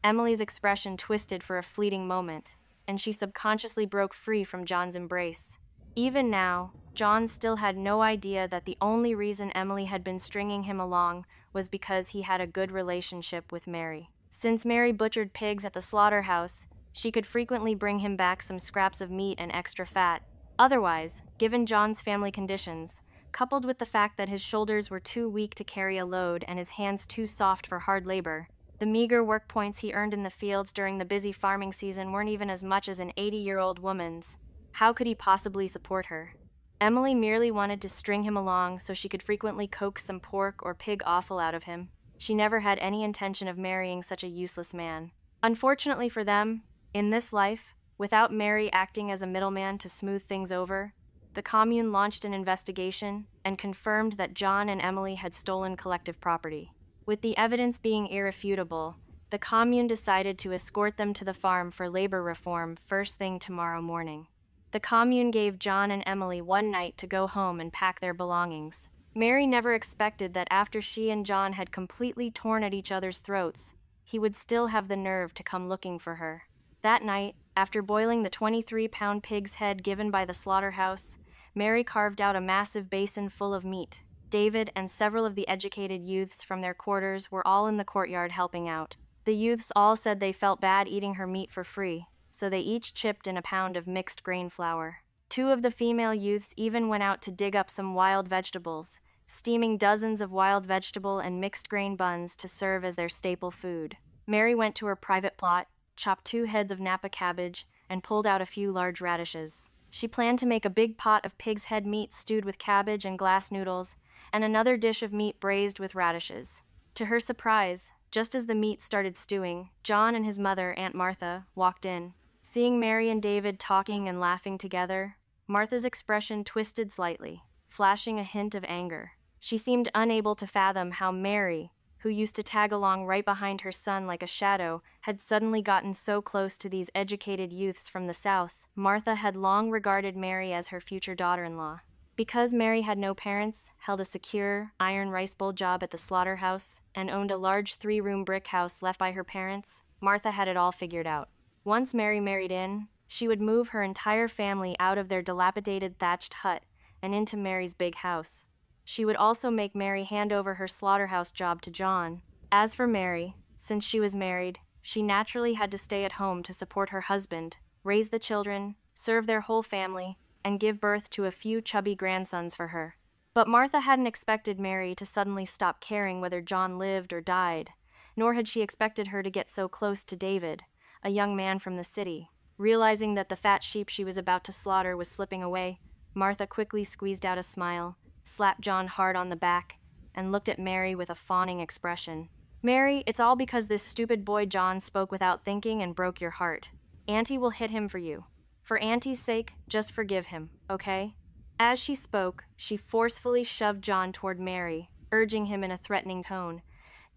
Emily's expression twisted for a fleeting moment, and she subconsciously broke free from John's embrace. Even now, John still had no idea that the only reason Emily had been stringing him along was because he had a good relationship with Mary. Since Mary butchered pigs at the slaughterhouse, she could frequently bring him back some scraps of meat and extra fat. Otherwise, given John's family conditions, coupled with the fact that his shoulders were too weak to carry a load and his hands too soft for hard labor, the meager work points he earned in the fields during the busy farming season weren't even as much as an 80-year-old woman's. How could he possibly support her? Emily merely wanted to string him along so she could frequently coax some pork or pig offal out of him. She never had any intention of marrying such a useless man. Unfortunately for them, in this life, without Mary acting as a middleman to smooth things over, the commune launched an investigation and confirmed that John and Emily had stolen collective property. With the evidence being irrefutable, the commune decided to escort them to the farm for labor reform first thing tomorrow morning. The commune gave John and Emily one night to go home and pack their belongings. Mary never expected that after she and John had completely torn at each other's throats, he would still have the nerve to come looking for her. That night, after boiling the 23-pound pig's head given by the slaughterhouse, Mary carved out a massive basin full of meat. David and several of the educated youths from their quarters were all in the courtyard helping out. The youths all said they felt bad eating her meat for free, so they each chipped in a pound of mixed grain flour. 2 of the female youths even went out to dig up some wild vegetables, steaming dozens of wild vegetable and mixed grain buns to serve as their staple food. Mary went to her private plot, chopped 2 heads of Napa cabbage, and pulled out a few large radishes. She planned to make a big pot of pig's head meat stewed with cabbage and glass noodles, and another dish of meat braised with radishes. To her surprise, just as the meat started stewing, John and his mother, Aunt Martha, walked in. Seeing Mary and David talking and laughing together, Martha's expression twisted slightly, flashing a hint of anger. She seemed unable to fathom how Mary, who used to tag along right behind her son like a shadow, had suddenly gotten so close to these educated youths from the South. Martha had long regarded Mary as her future daughter-in-law. Because Mary had no parents, held a secure, iron rice bowl job at the slaughterhouse, and owned a large 3-room brick house left by her parents, Martha had it all figured out. Once Mary married in, she would move her entire family out of their dilapidated thatched hut and into Mary's big house. She would also make Mary hand over her slaughterhouse job to John. As for Mary, since she was married, she naturally had to stay at home to support her husband, raise the children, serve their whole family, and give birth to a few chubby grandsons for her. But Martha hadn't expected Mary to suddenly stop caring whether John lived or died, nor had she expected her to get so close to David, a young man from the city. Realizing that the fat sheep she was about to slaughter was slipping away, Martha quickly squeezed out a smile, slapped John hard on the back, and looked at Mary with a fawning expression. Mary, it's all because this stupid boy John spoke without thinking and broke your heart. Auntie will hit him for you. For Auntie's sake, just forgive him, okay? As she spoke, she forcefully shoved John toward Mary, urging him in a threatening tone.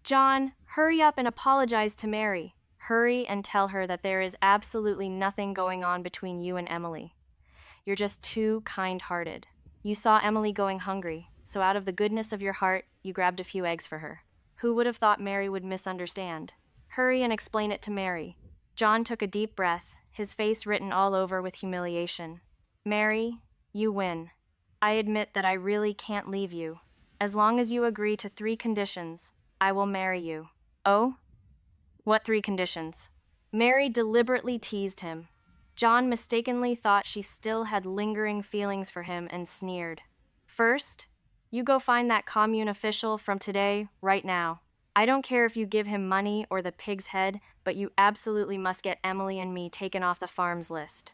John, hurry up and apologize to Mary. Hurry and tell her that there is absolutely nothing going on between you and Emily. You're just too kind-hearted. You saw Emily going hungry, so out of the goodness of your heart, you grabbed a few eggs for her. Who would have thought Mary would misunderstand? Hurry and explain it to Mary. John took a deep breath, his face written all over with humiliation. Mary, you win. I admit that I really can't leave you. As long as you agree to 3 conditions, I will marry you. Oh? What 3 conditions? Mary deliberately teased him. John mistakenly thought she still had lingering feelings for him and sneered. First, you go find that commune official from today, right now. I don't care if you give him money or the pig's head, but you absolutely must get Emily and me taken off the farm's list.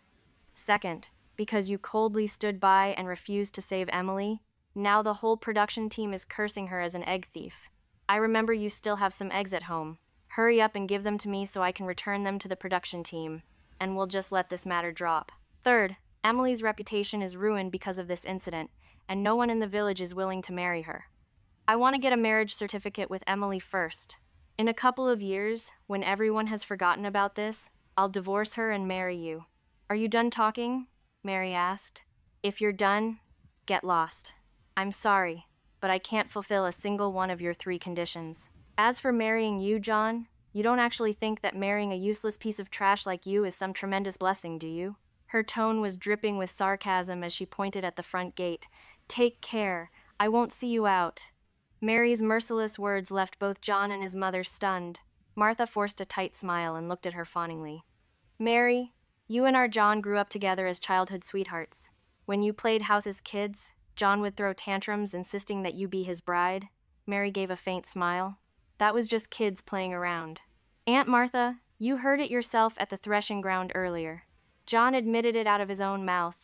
Second, because you coldly stood by and refused to save Emily, now the whole production team is cursing her as an egg thief. I remember you still have some eggs at home. Hurry up and give them to me so I can return them to the production team, and we'll just let this matter drop. Third, Emily's reputation is ruined because of this incident, and no one in the village is willing to marry her. I want to get a marriage certificate with Emily first. In a couple of years, when everyone has forgotten about this, I'll divorce her and marry you. Are you done talking? Mary asked. If you're done, get lost. I'm sorry, but I can't fulfill a single one of your 3 conditions. As for marrying you, John, you don't actually think that marrying a useless piece of trash like you is some tremendous blessing, do you? Her tone was dripping with sarcasm as she pointed at the front gate. Take care. I won't see you out. Mary's merciless words left both John and his mother stunned. Martha forced a tight smile and looked at her fawningly. Mary, you and our John grew up together as childhood sweethearts. When you played house as kids, John would throw tantrums insisting that you be his bride. Mary gave a faint smile. That was just kids playing around. Aunt Martha, you heard it yourself at the threshing ground earlier. John admitted it out of his own mouth.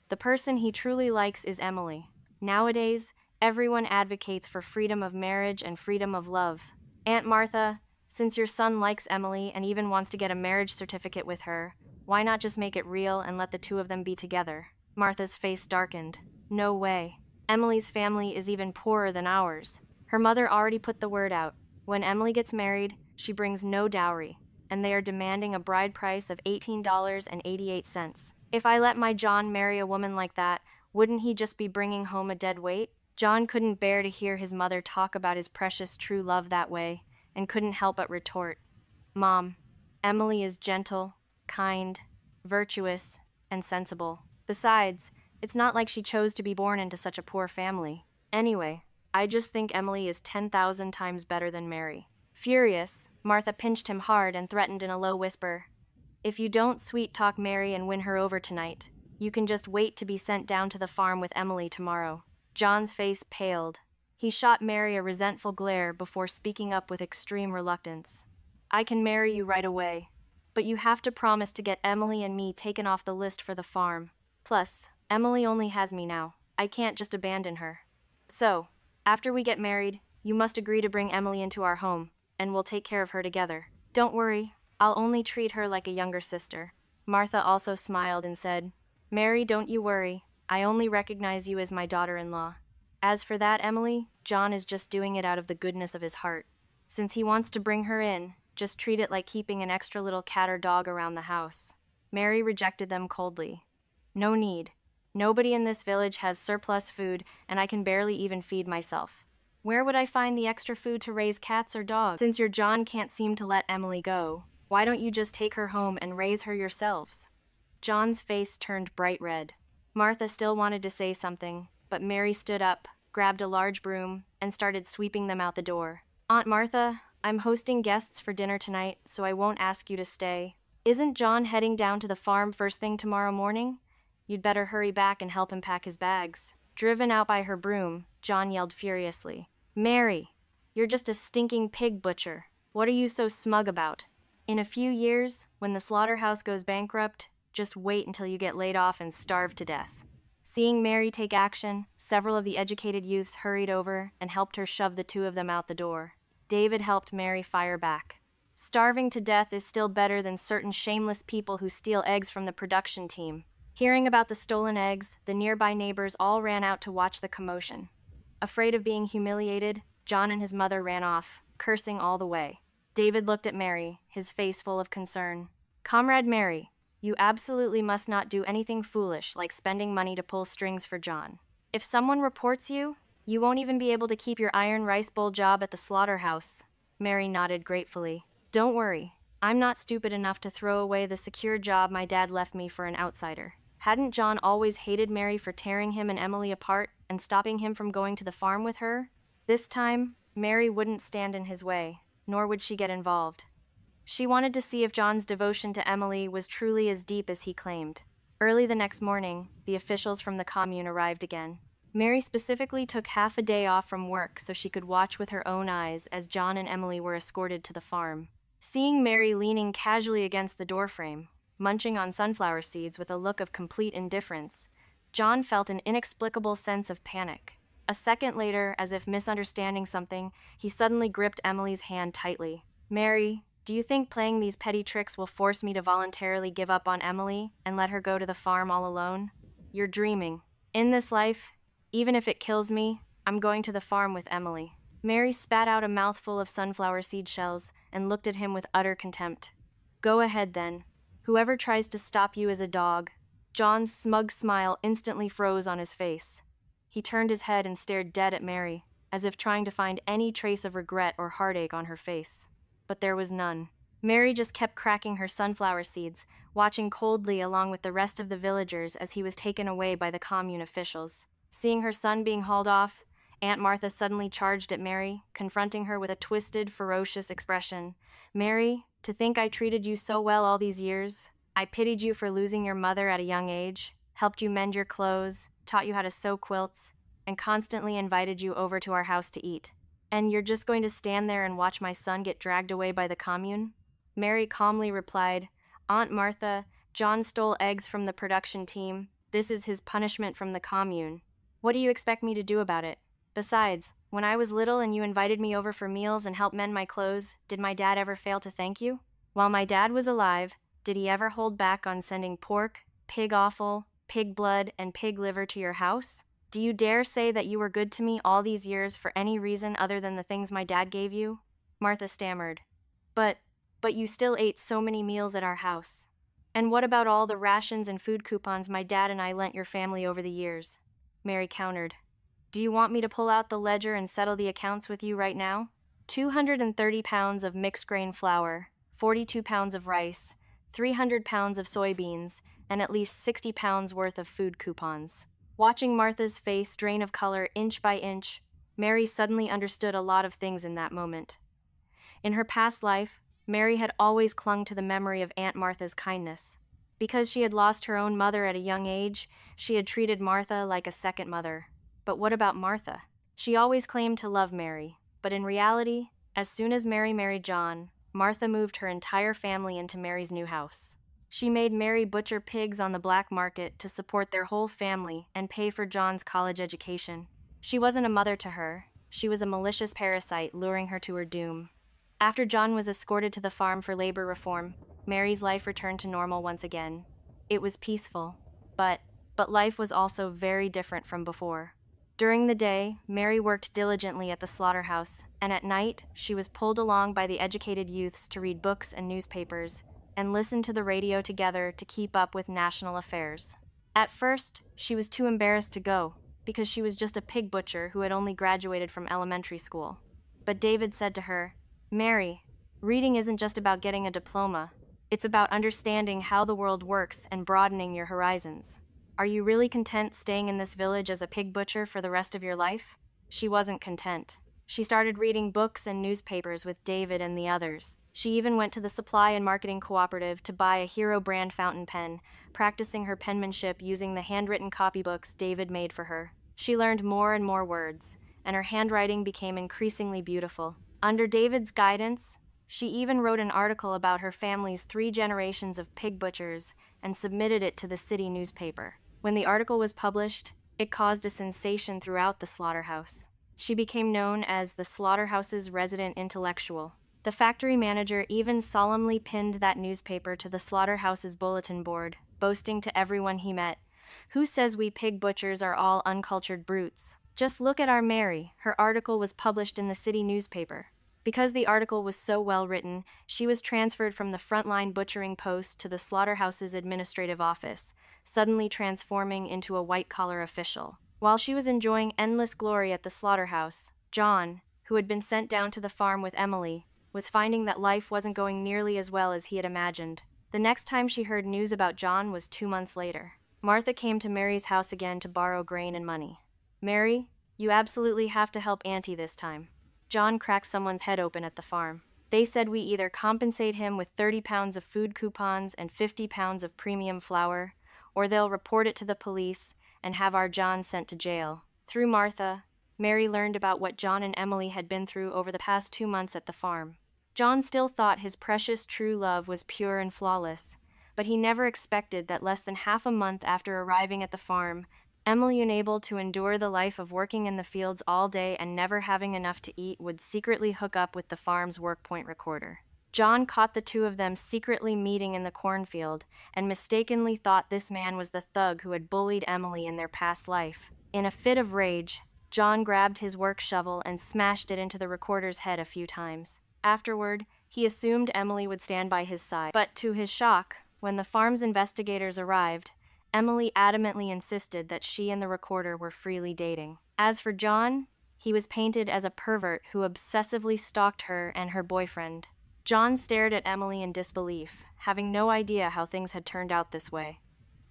The person he truly likes is Emily. Nowadays, everyone advocates for freedom of marriage and freedom of love. Aunt Martha, since your son likes Emily and even wants to get a marriage certificate with her, why not just make it real and let the 2 of them be together? Martha's face darkened. No way. Emily's family is even poorer than ours. Her mother already put the word out. When Emily gets married, she brings no dowry, and they are demanding a bride price of $18.88. If I let my John marry a woman like that, wouldn't he just be bringing home a dead weight? John couldn't bear to hear his mother talk about his precious true love that way, and couldn't help but retort. Mom, Emily is gentle, kind, virtuous, and sensible. Besides, it's not like she chose to be born into such a poor family. Anyway, I just think Emily is 10,000 times better than Mary. Furious, Martha pinched him hard and threatened in a low whisper. If you don't sweet-talk Mary and win her over tonight, you can just wait to be sent down to the farm with Emily tomorrow. John's face paled. He shot Mary a resentful glare before speaking up with extreme reluctance. I can marry you right away, but you have to promise to get Emily and me taken off the list for the farm. Plus, Emily only has me now. I can't just abandon her. So, after we get married, you must agree to bring Emily into our home, and we'll take care of her together. Don't worry, I'll only treat her like a younger sister. Martha also smiled and said, Mary, don't you worry. I only recognize you as my daughter-in-law. As for that, Emily, John is just doing it out of the goodness of his heart. Since he wants to bring her in, just treat it like keeping an extra little cat or dog around the house. Mary rejected them coldly. No need. Nobody in this village has surplus food, and I can barely even feed myself. Where would I find the extra food to raise cats or dogs? Since your John can't seem to let Emily go, why don't you just take her home and raise her yourselves? John's face turned bright red. Martha still wanted to say something, but Mary stood up, grabbed a large broom, and started sweeping them out the door. Aunt Martha, I'm hosting guests for dinner tonight, so I won't ask you to stay. Isn't John heading down to the farm first thing tomorrow morning? You'd better hurry back and help him pack his bags. Driven out by her broom, John yelled furiously. Mary, you're just a stinking pig butcher. What are you so smug about? In a few years, when the slaughterhouse goes bankrupt, just wait until you get laid off and starve to death. Seeing Mary take action, several of the educated youths hurried over and helped her shove the 2 of them out the door. David helped Mary fire back. Starving to death is still better than certain shameless people who steal eggs from the production team. Hearing about the stolen eggs, the nearby neighbors all ran out to watch the commotion. Afraid of being humiliated, John and his mother ran off, cursing all the way. David looked at Mary, his face full of concern. "Comrade Mary, you absolutely must not do anything foolish like spending money to pull strings for John. If someone reports you, you won't even be able to keep your iron rice bowl job at the slaughterhouse." Mary nodded gratefully. "Don't worry, I'm not stupid enough to throw away the secure job my dad left me for an outsider." Hadn't John always hated Mary for tearing him and Emily apart and stopping him from going to the farm with her? This time, Mary wouldn't stand in his way, nor would she get involved. She wanted to see if John's devotion to Emily was truly as deep as he claimed. Early the next morning, the officials from the commune arrived again. Mary specifically took half a day off from work so she could watch with her own eyes as John and Emily were escorted to the farm. Seeing Mary leaning casually against the doorframe, munching on sunflower seeds with a look of complete indifference, John felt an inexplicable sense of panic. A second later, as if misunderstanding something, he suddenly gripped Emily's hand tightly. "Mary, do you think playing these petty tricks will force me to voluntarily give up on Emily and let her go to the farm all alone? You're dreaming. In this life, even if it kills me, I'm going to the farm with Emily." Mary spat out a mouthful of sunflower seed shells and looked at him with utter contempt. "Go ahead then. Whoever tries to stop you is a dog." John's smug smile instantly froze on his face. He turned his head and stared dead at Mary, as if trying to find any trace of regret or heartache on her face. But there was none. Mary just kept cracking her sunflower seeds, watching coldly along with the rest of the villagers as he was taken away by the commune officials. Seeing her son being hauled off, Aunt Martha suddenly charged at Mary, confronting her with a twisted, ferocious expression. "Mary, to think I treated you so well all these years. I pitied you for losing your mother at a young age, helped you mend your clothes, taught you how to sew quilts, and constantly invited you over to our house to eat. And you're just going to stand there and watch my son get dragged away by the commune?" Mary calmly replied, "Aunt Martha, John stole eggs from the production team. This is his punishment from the commune. What do you expect me to do about it? Besides, when I was little and you invited me over for meals and helped mend my clothes, did my dad ever fail to thank you? While my dad was alive, did he ever hold back on sending pork, pig offal, pig blood, and pig liver to your house? Do you dare say that you were good to me all these years for any reason other than the things my dad gave you?" Martha stammered. But you still ate so many meals at our house. And what about all the rations and food coupons my dad and I lent your family over the years?" Mary countered. "Do you want me to pull out the ledger and settle the accounts with you right now? 230 pounds of mixed grain flour, 42 pounds of rice, 300 pounds of soybeans, and at least 60 pounds worth of food coupons." Watching Martha's face drain of color inch by inch, Mary suddenly understood a lot of things in that moment. In her past life, Mary had always clung to the memory of Aunt Martha's kindness. Because she had lost her own mother at a young age, she had treated Martha like a second mother. But what about Martha? She always claimed to love Mary, but in reality, as soon as Mary married John, Martha moved her entire family into Mary's new house. She made Mary butcher pigs on the black market to support their whole family and pay for John's college education. She wasn't a mother to her. She was a malicious parasite luring her to her doom. After John was escorted to the farm for labor reform, Mary's life returned to normal once again. It was peaceful, but life was also very different from before. During the day, Mary worked diligently at the slaughterhouse, and at night, she was pulled along by the educated youths to read books and newspapers, and listen to the radio together to keep up with national affairs. At first, she was too embarrassed to go, because she was just a pig butcher who had only graduated from elementary school. But David said to her, "Mary, reading isn't just about getting a diploma. It's about understanding how the world works and broadening your horizons. Are you really content staying in this village as a pig butcher for the rest of your life?" She wasn't content. She started reading books and newspapers with David and the others. She even went to the supply and marketing cooperative to buy a Hero brand fountain pen, practicing her penmanship using the handwritten copybooks David made for her. She learned more and more words, and her handwriting became increasingly beautiful. Under David's guidance, she even wrote an article about her family's 3 generations of pig butchers and submitted it to the city newspaper. When the article was published, it caused a sensation throughout the slaughterhouse. She became known as the slaughterhouse's resident intellectual. The factory manager even solemnly pinned that newspaper to the slaughterhouse's bulletin board, boasting to everyone he met, "Who says we pig butchers are all uncultured brutes? Just look at our Mary." Her article was published in the city newspaper. Because the article was so well written, she was transferred from the frontline butchering post to the slaughterhouse's administrative office, suddenly transforming into a white-collar official. While she was enjoying endless glory at the slaughterhouse, John, who had been sent down to the farm with Emily, was finding that life wasn't going nearly as well as he had imagined. The next time she heard news about John was 2 months later. Martha came to Mary's house again to borrow grain and money. "Mary, you absolutely have to help Auntie this time. John cracked someone's head open at the farm. They said we either compensate him with 30 pounds of food coupons and 50 pounds of premium flour, or they'll report it to the police and have our John sent to jail." Through Martha, Mary learned about what John and Emily had been through over the past 2 months at the farm. John still thought his precious true love was pure and flawless, but he never expected that less than half a month after arriving at the farm, Emily, unable to endure the life of working in the fields all day and never having enough to eat, would secretly hook up with the farm's workpoint recorder. John caught the two of them secretly meeting in the cornfield and mistakenly thought this man was the thug who had bullied Emily in their past life. In a fit of rage, John grabbed his work shovel and smashed it into the recorder's head a few times. Afterward, he assumed Emily would stand by his side. But to his shock, when the farm's investigators arrived, Emily adamantly insisted that she and the recorder were freely dating. As for John, he was painted as a pervert who obsessively stalked her and her boyfriend. John stared at Emily in disbelief, having no idea how things had turned out this way.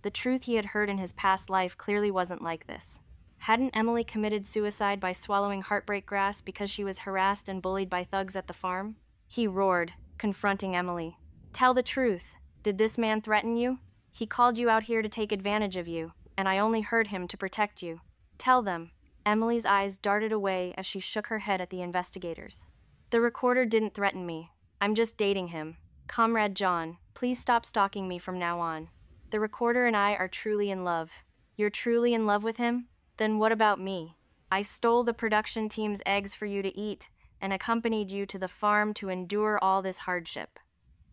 The truth he had heard in his past life clearly wasn't like this. Hadn't Emily committed suicide by swallowing heartbreak grass because she was harassed and bullied by thugs at the farm? He roared, confronting Emily. "Tell the truth. Did this man threaten you? He called you out here to take advantage of you, and I only heard him to protect you. Tell them." Emily's eyes darted away as she shook her head at the investigators. "The recorder didn't threaten me. I'm just dating him. Comrade John, please stop stalking me from now on. The recorder and I are truly in love." "You're truly in love with him? Then what about me? I stole the production team's eggs for you to eat and accompanied you to the farm to endure all this hardship.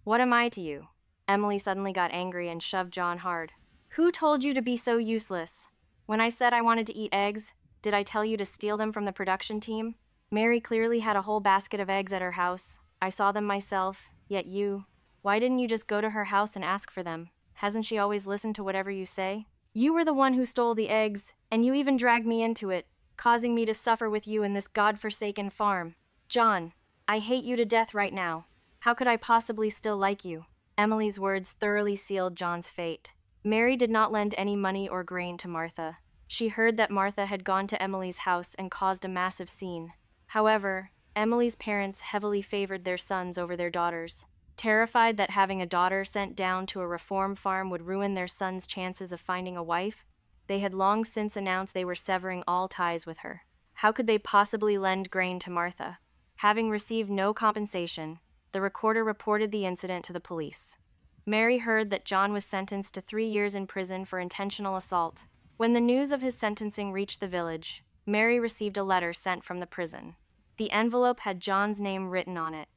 What am I to you?" Emily suddenly got angry and shoved John hard. "Who told you to be so useless? When I said I wanted to eat eggs, did I tell you to steal them from the production team? Mary clearly had a whole basket of eggs at her house. I saw them myself, yet you. Why didn't you just go to her house and ask for them? Hasn't she always listened to whatever you say? You were the one who stole the eggs, and you even dragged me into it, causing me to suffer with you in this godforsaken farm. John, I hate you to death right now. How could I possibly still like you?" Emily's words thoroughly sealed John's fate. Mary did not lend any money or grain to Martha. She heard that Martha had gone to Emily's house and caused a massive scene. However, Emily's parents heavily favored their sons over their daughters. Terrified that having a daughter sent down to a reform farm would ruin their son's chances of finding a wife, they had long since announced they were severing all ties with her. How could they possibly lend grain to Martha? Having received no compensation, the recorder reported the incident to the police. Mary heard that John was sentenced to 3 years in prison for intentional assault. When the news of his sentencing reached the village, Mary received a letter sent from the prison. The envelope had John's name written on it.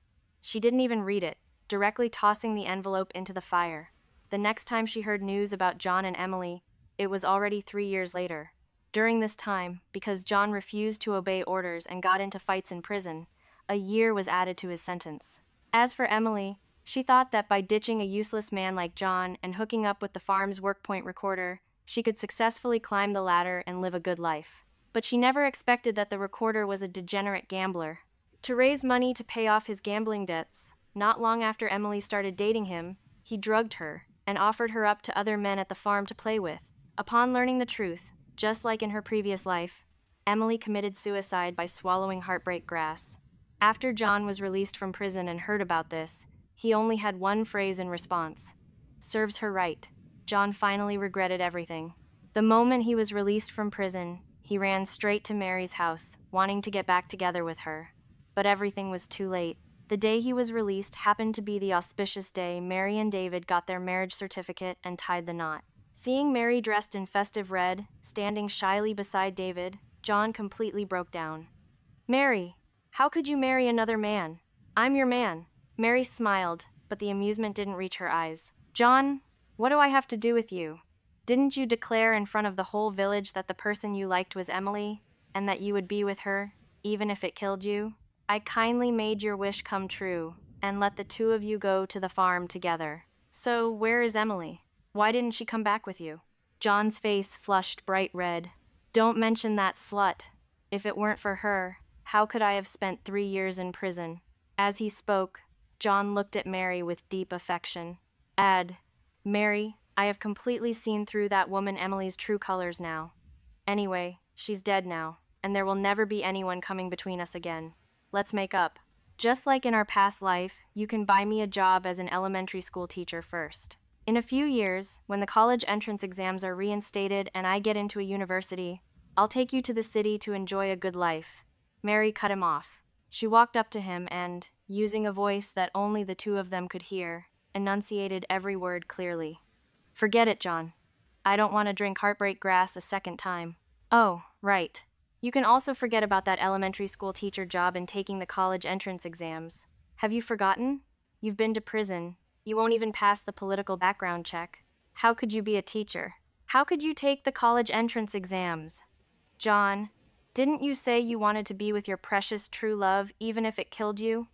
She didn't even read it, directly tossing the envelope into the fire. The next time she heard news about John and Emily, it was already 3 years later. During this time, because John refused to obey orders and got into fights in prison, a year was added to his sentence. As for Emily, she thought that by ditching a useless man like John and hooking up with the farm's workpoint recorder, she could successfully climb the ladder and live a good life. But she never expected that the recorder was a degenerate gambler. To raise money to pay off his gambling debts, not long after Emily started dating him, he drugged her and offered her up to other men at the farm to play with. Upon learning the truth, just like in her previous life, Emily committed suicide by swallowing heartbreak grass. After John was released from prison and heard about this, he only had one phrase in response: "Serves her right." John finally regretted everything. The moment he was released from prison, he ran straight to Mary's house, wanting to get back together with her. But everything was too late. The day he was released happened to be the auspicious day Mary and David got their marriage certificate and tied the knot. Seeing Mary dressed in festive red, standing shyly beside David, John completely broke down. "Mary, how could you marry another man? I'm your man. Mary smiled, but the amusement didn't reach her eyes. John, what do I have to do with you? Didn't you declare in front of the whole village that the person you liked was Emily, and that you would be with her, even if it killed you? I kindly made your wish come true, and let the two of you go to the farm together. So, where is Emily? Why didn't she come back with you? John's face flushed bright red. Don't mention that slut. If it weren't for her, how could I have spent 3 years in prison? As he spoke, John looked at Mary with deep affection. Mary, I have completely seen through that woman Emily's true colors now. Anyway, she's dead now, and there will never be anyone coming between us again. Let's make up. Just like in our past life, you can buy me a job as an elementary school teacher first. In a few years, when the college entrance exams are reinstated and I get into a university, I'll take you to the city to enjoy a good life. Mary cut him off. She walked up to him and, using a voice that only the two of them could hear, enunciated every word clearly. Forget it, John. I don't want to drink heartbreak grass a second time. Oh, right. You can also forget about that elementary school teacher job and taking the college entrance exams. Have you forgotten? You've been to prison. You won't even pass the political background check. How could you be a teacher? How could you take the college entrance exams? John, didn't you say you wanted to be with your precious true love even if it killed you?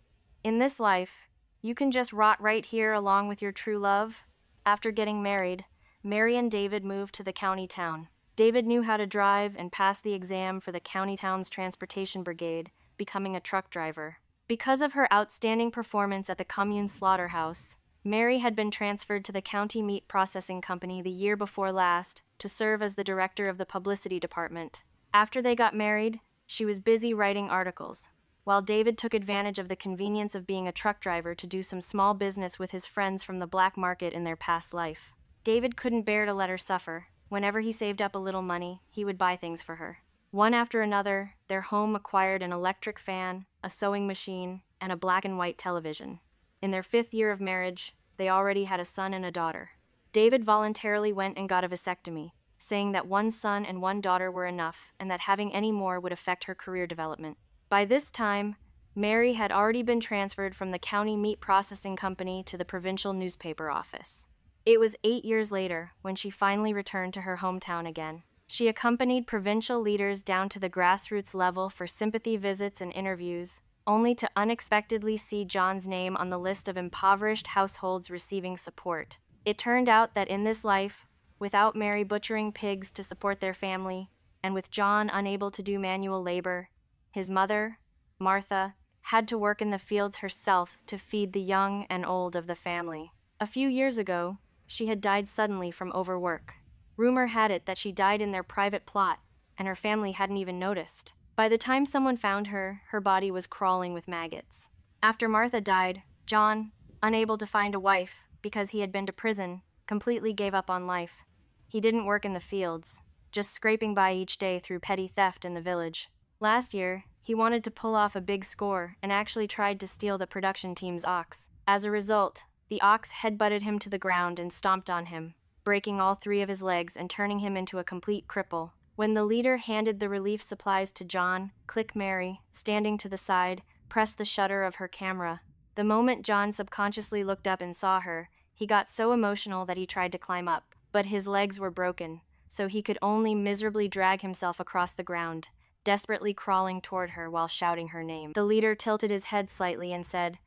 In this life, you can just rot right here along with your true love. After getting married, Mary and David moved to the county town. David knew how to drive and passed the exam for the county town's transportation brigade, becoming a truck driver. Because of her outstanding performance at the commune slaughterhouse, Mary had been transferred to the county meat processing company the year before last to serve as the director of the publicity department. After they got married, she was busy writing articles, while David took advantage of the convenience of being a truck driver to do some small business with his friends from the black market in their past life. David couldn't bear to let her suffer. Whenever he saved up a little money, he would buy things for her. One after another, their home acquired an electric fan, a sewing machine, and a black and white television. In their 5th year of marriage, they already had a son and a daughter. David voluntarily went and got a vasectomy, saying that 1 son and 1 daughter were enough and that having any more would affect her career development. By this time, Mary had already been transferred from the county meat processing company to the provincial newspaper office. It was 8 years later when she finally returned to her hometown again. She accompanied provincial leaders down to the grassroots level for sympathy visits and interviews, only to unexpectedly see John's name on the list of impoverished households receiving support. It turned out that in this life, without Mary butchering pigs to support their family, and with John unable to do manual labor, his mother, Martha, had to work in the fields herself to feed the young and old of the family. A few years ago, she had died suddenly from overwork. Rumor had it that she died in their private plot, and her family hadn't even noticed. By the time someone found her, her body was crawling with maggots. After Martha died, John, unable to find a wife because he had been to prison, completely gave up on life. He didn't work in the fields, just scraping by each day through petty theft in the village. Last year, he wanted to pull off a big score and actually tried to steal the production team's ox. As a result, the ox headbutted him to the ground and stomped on him, breaking all 3 of his legs and turning him into a complete cripple. When the leader handed the relief supplies to John, Mary, standing to the side, pressed the shutter of her camera. The moment John subconsciously looked up and saw her, he got so emotional that he tried to climb up, but his legs were broken, so he could only miserably drag himself across the ground, desperately crawling toward her while shouting her name. The leader tilted his head slightly and said,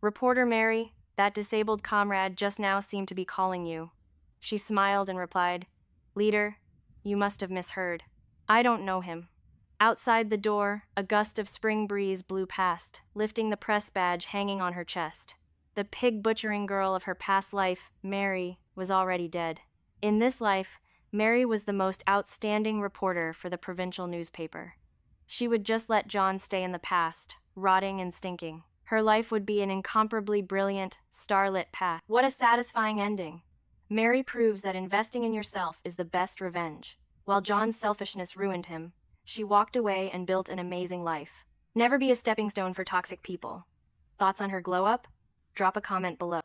"Reporter Mary, that disabled comrade just now seemed to be calling you." She smiled and replied, "Leader, you must have misheard. I don't know him." Outside the door, a gust of spring breeze blew past, lifting the press badge hanging on her chest. The pig butchering girl of her past life, Mary, was already dead. In this life, Mary was the most outstanding reporter for the provincial newspaper. She would just let John stay in the past, rotting and stinking. Her life would be an incomparably brilliant, starlit path. What a satisfying ending. Mary proves that investing in yourself is the best revenge. While John's selfishness ruined him, she walked away and built an amazing life. Never be a stepping stone for toxic people. Thoughts on her glow up? Drop a comment below.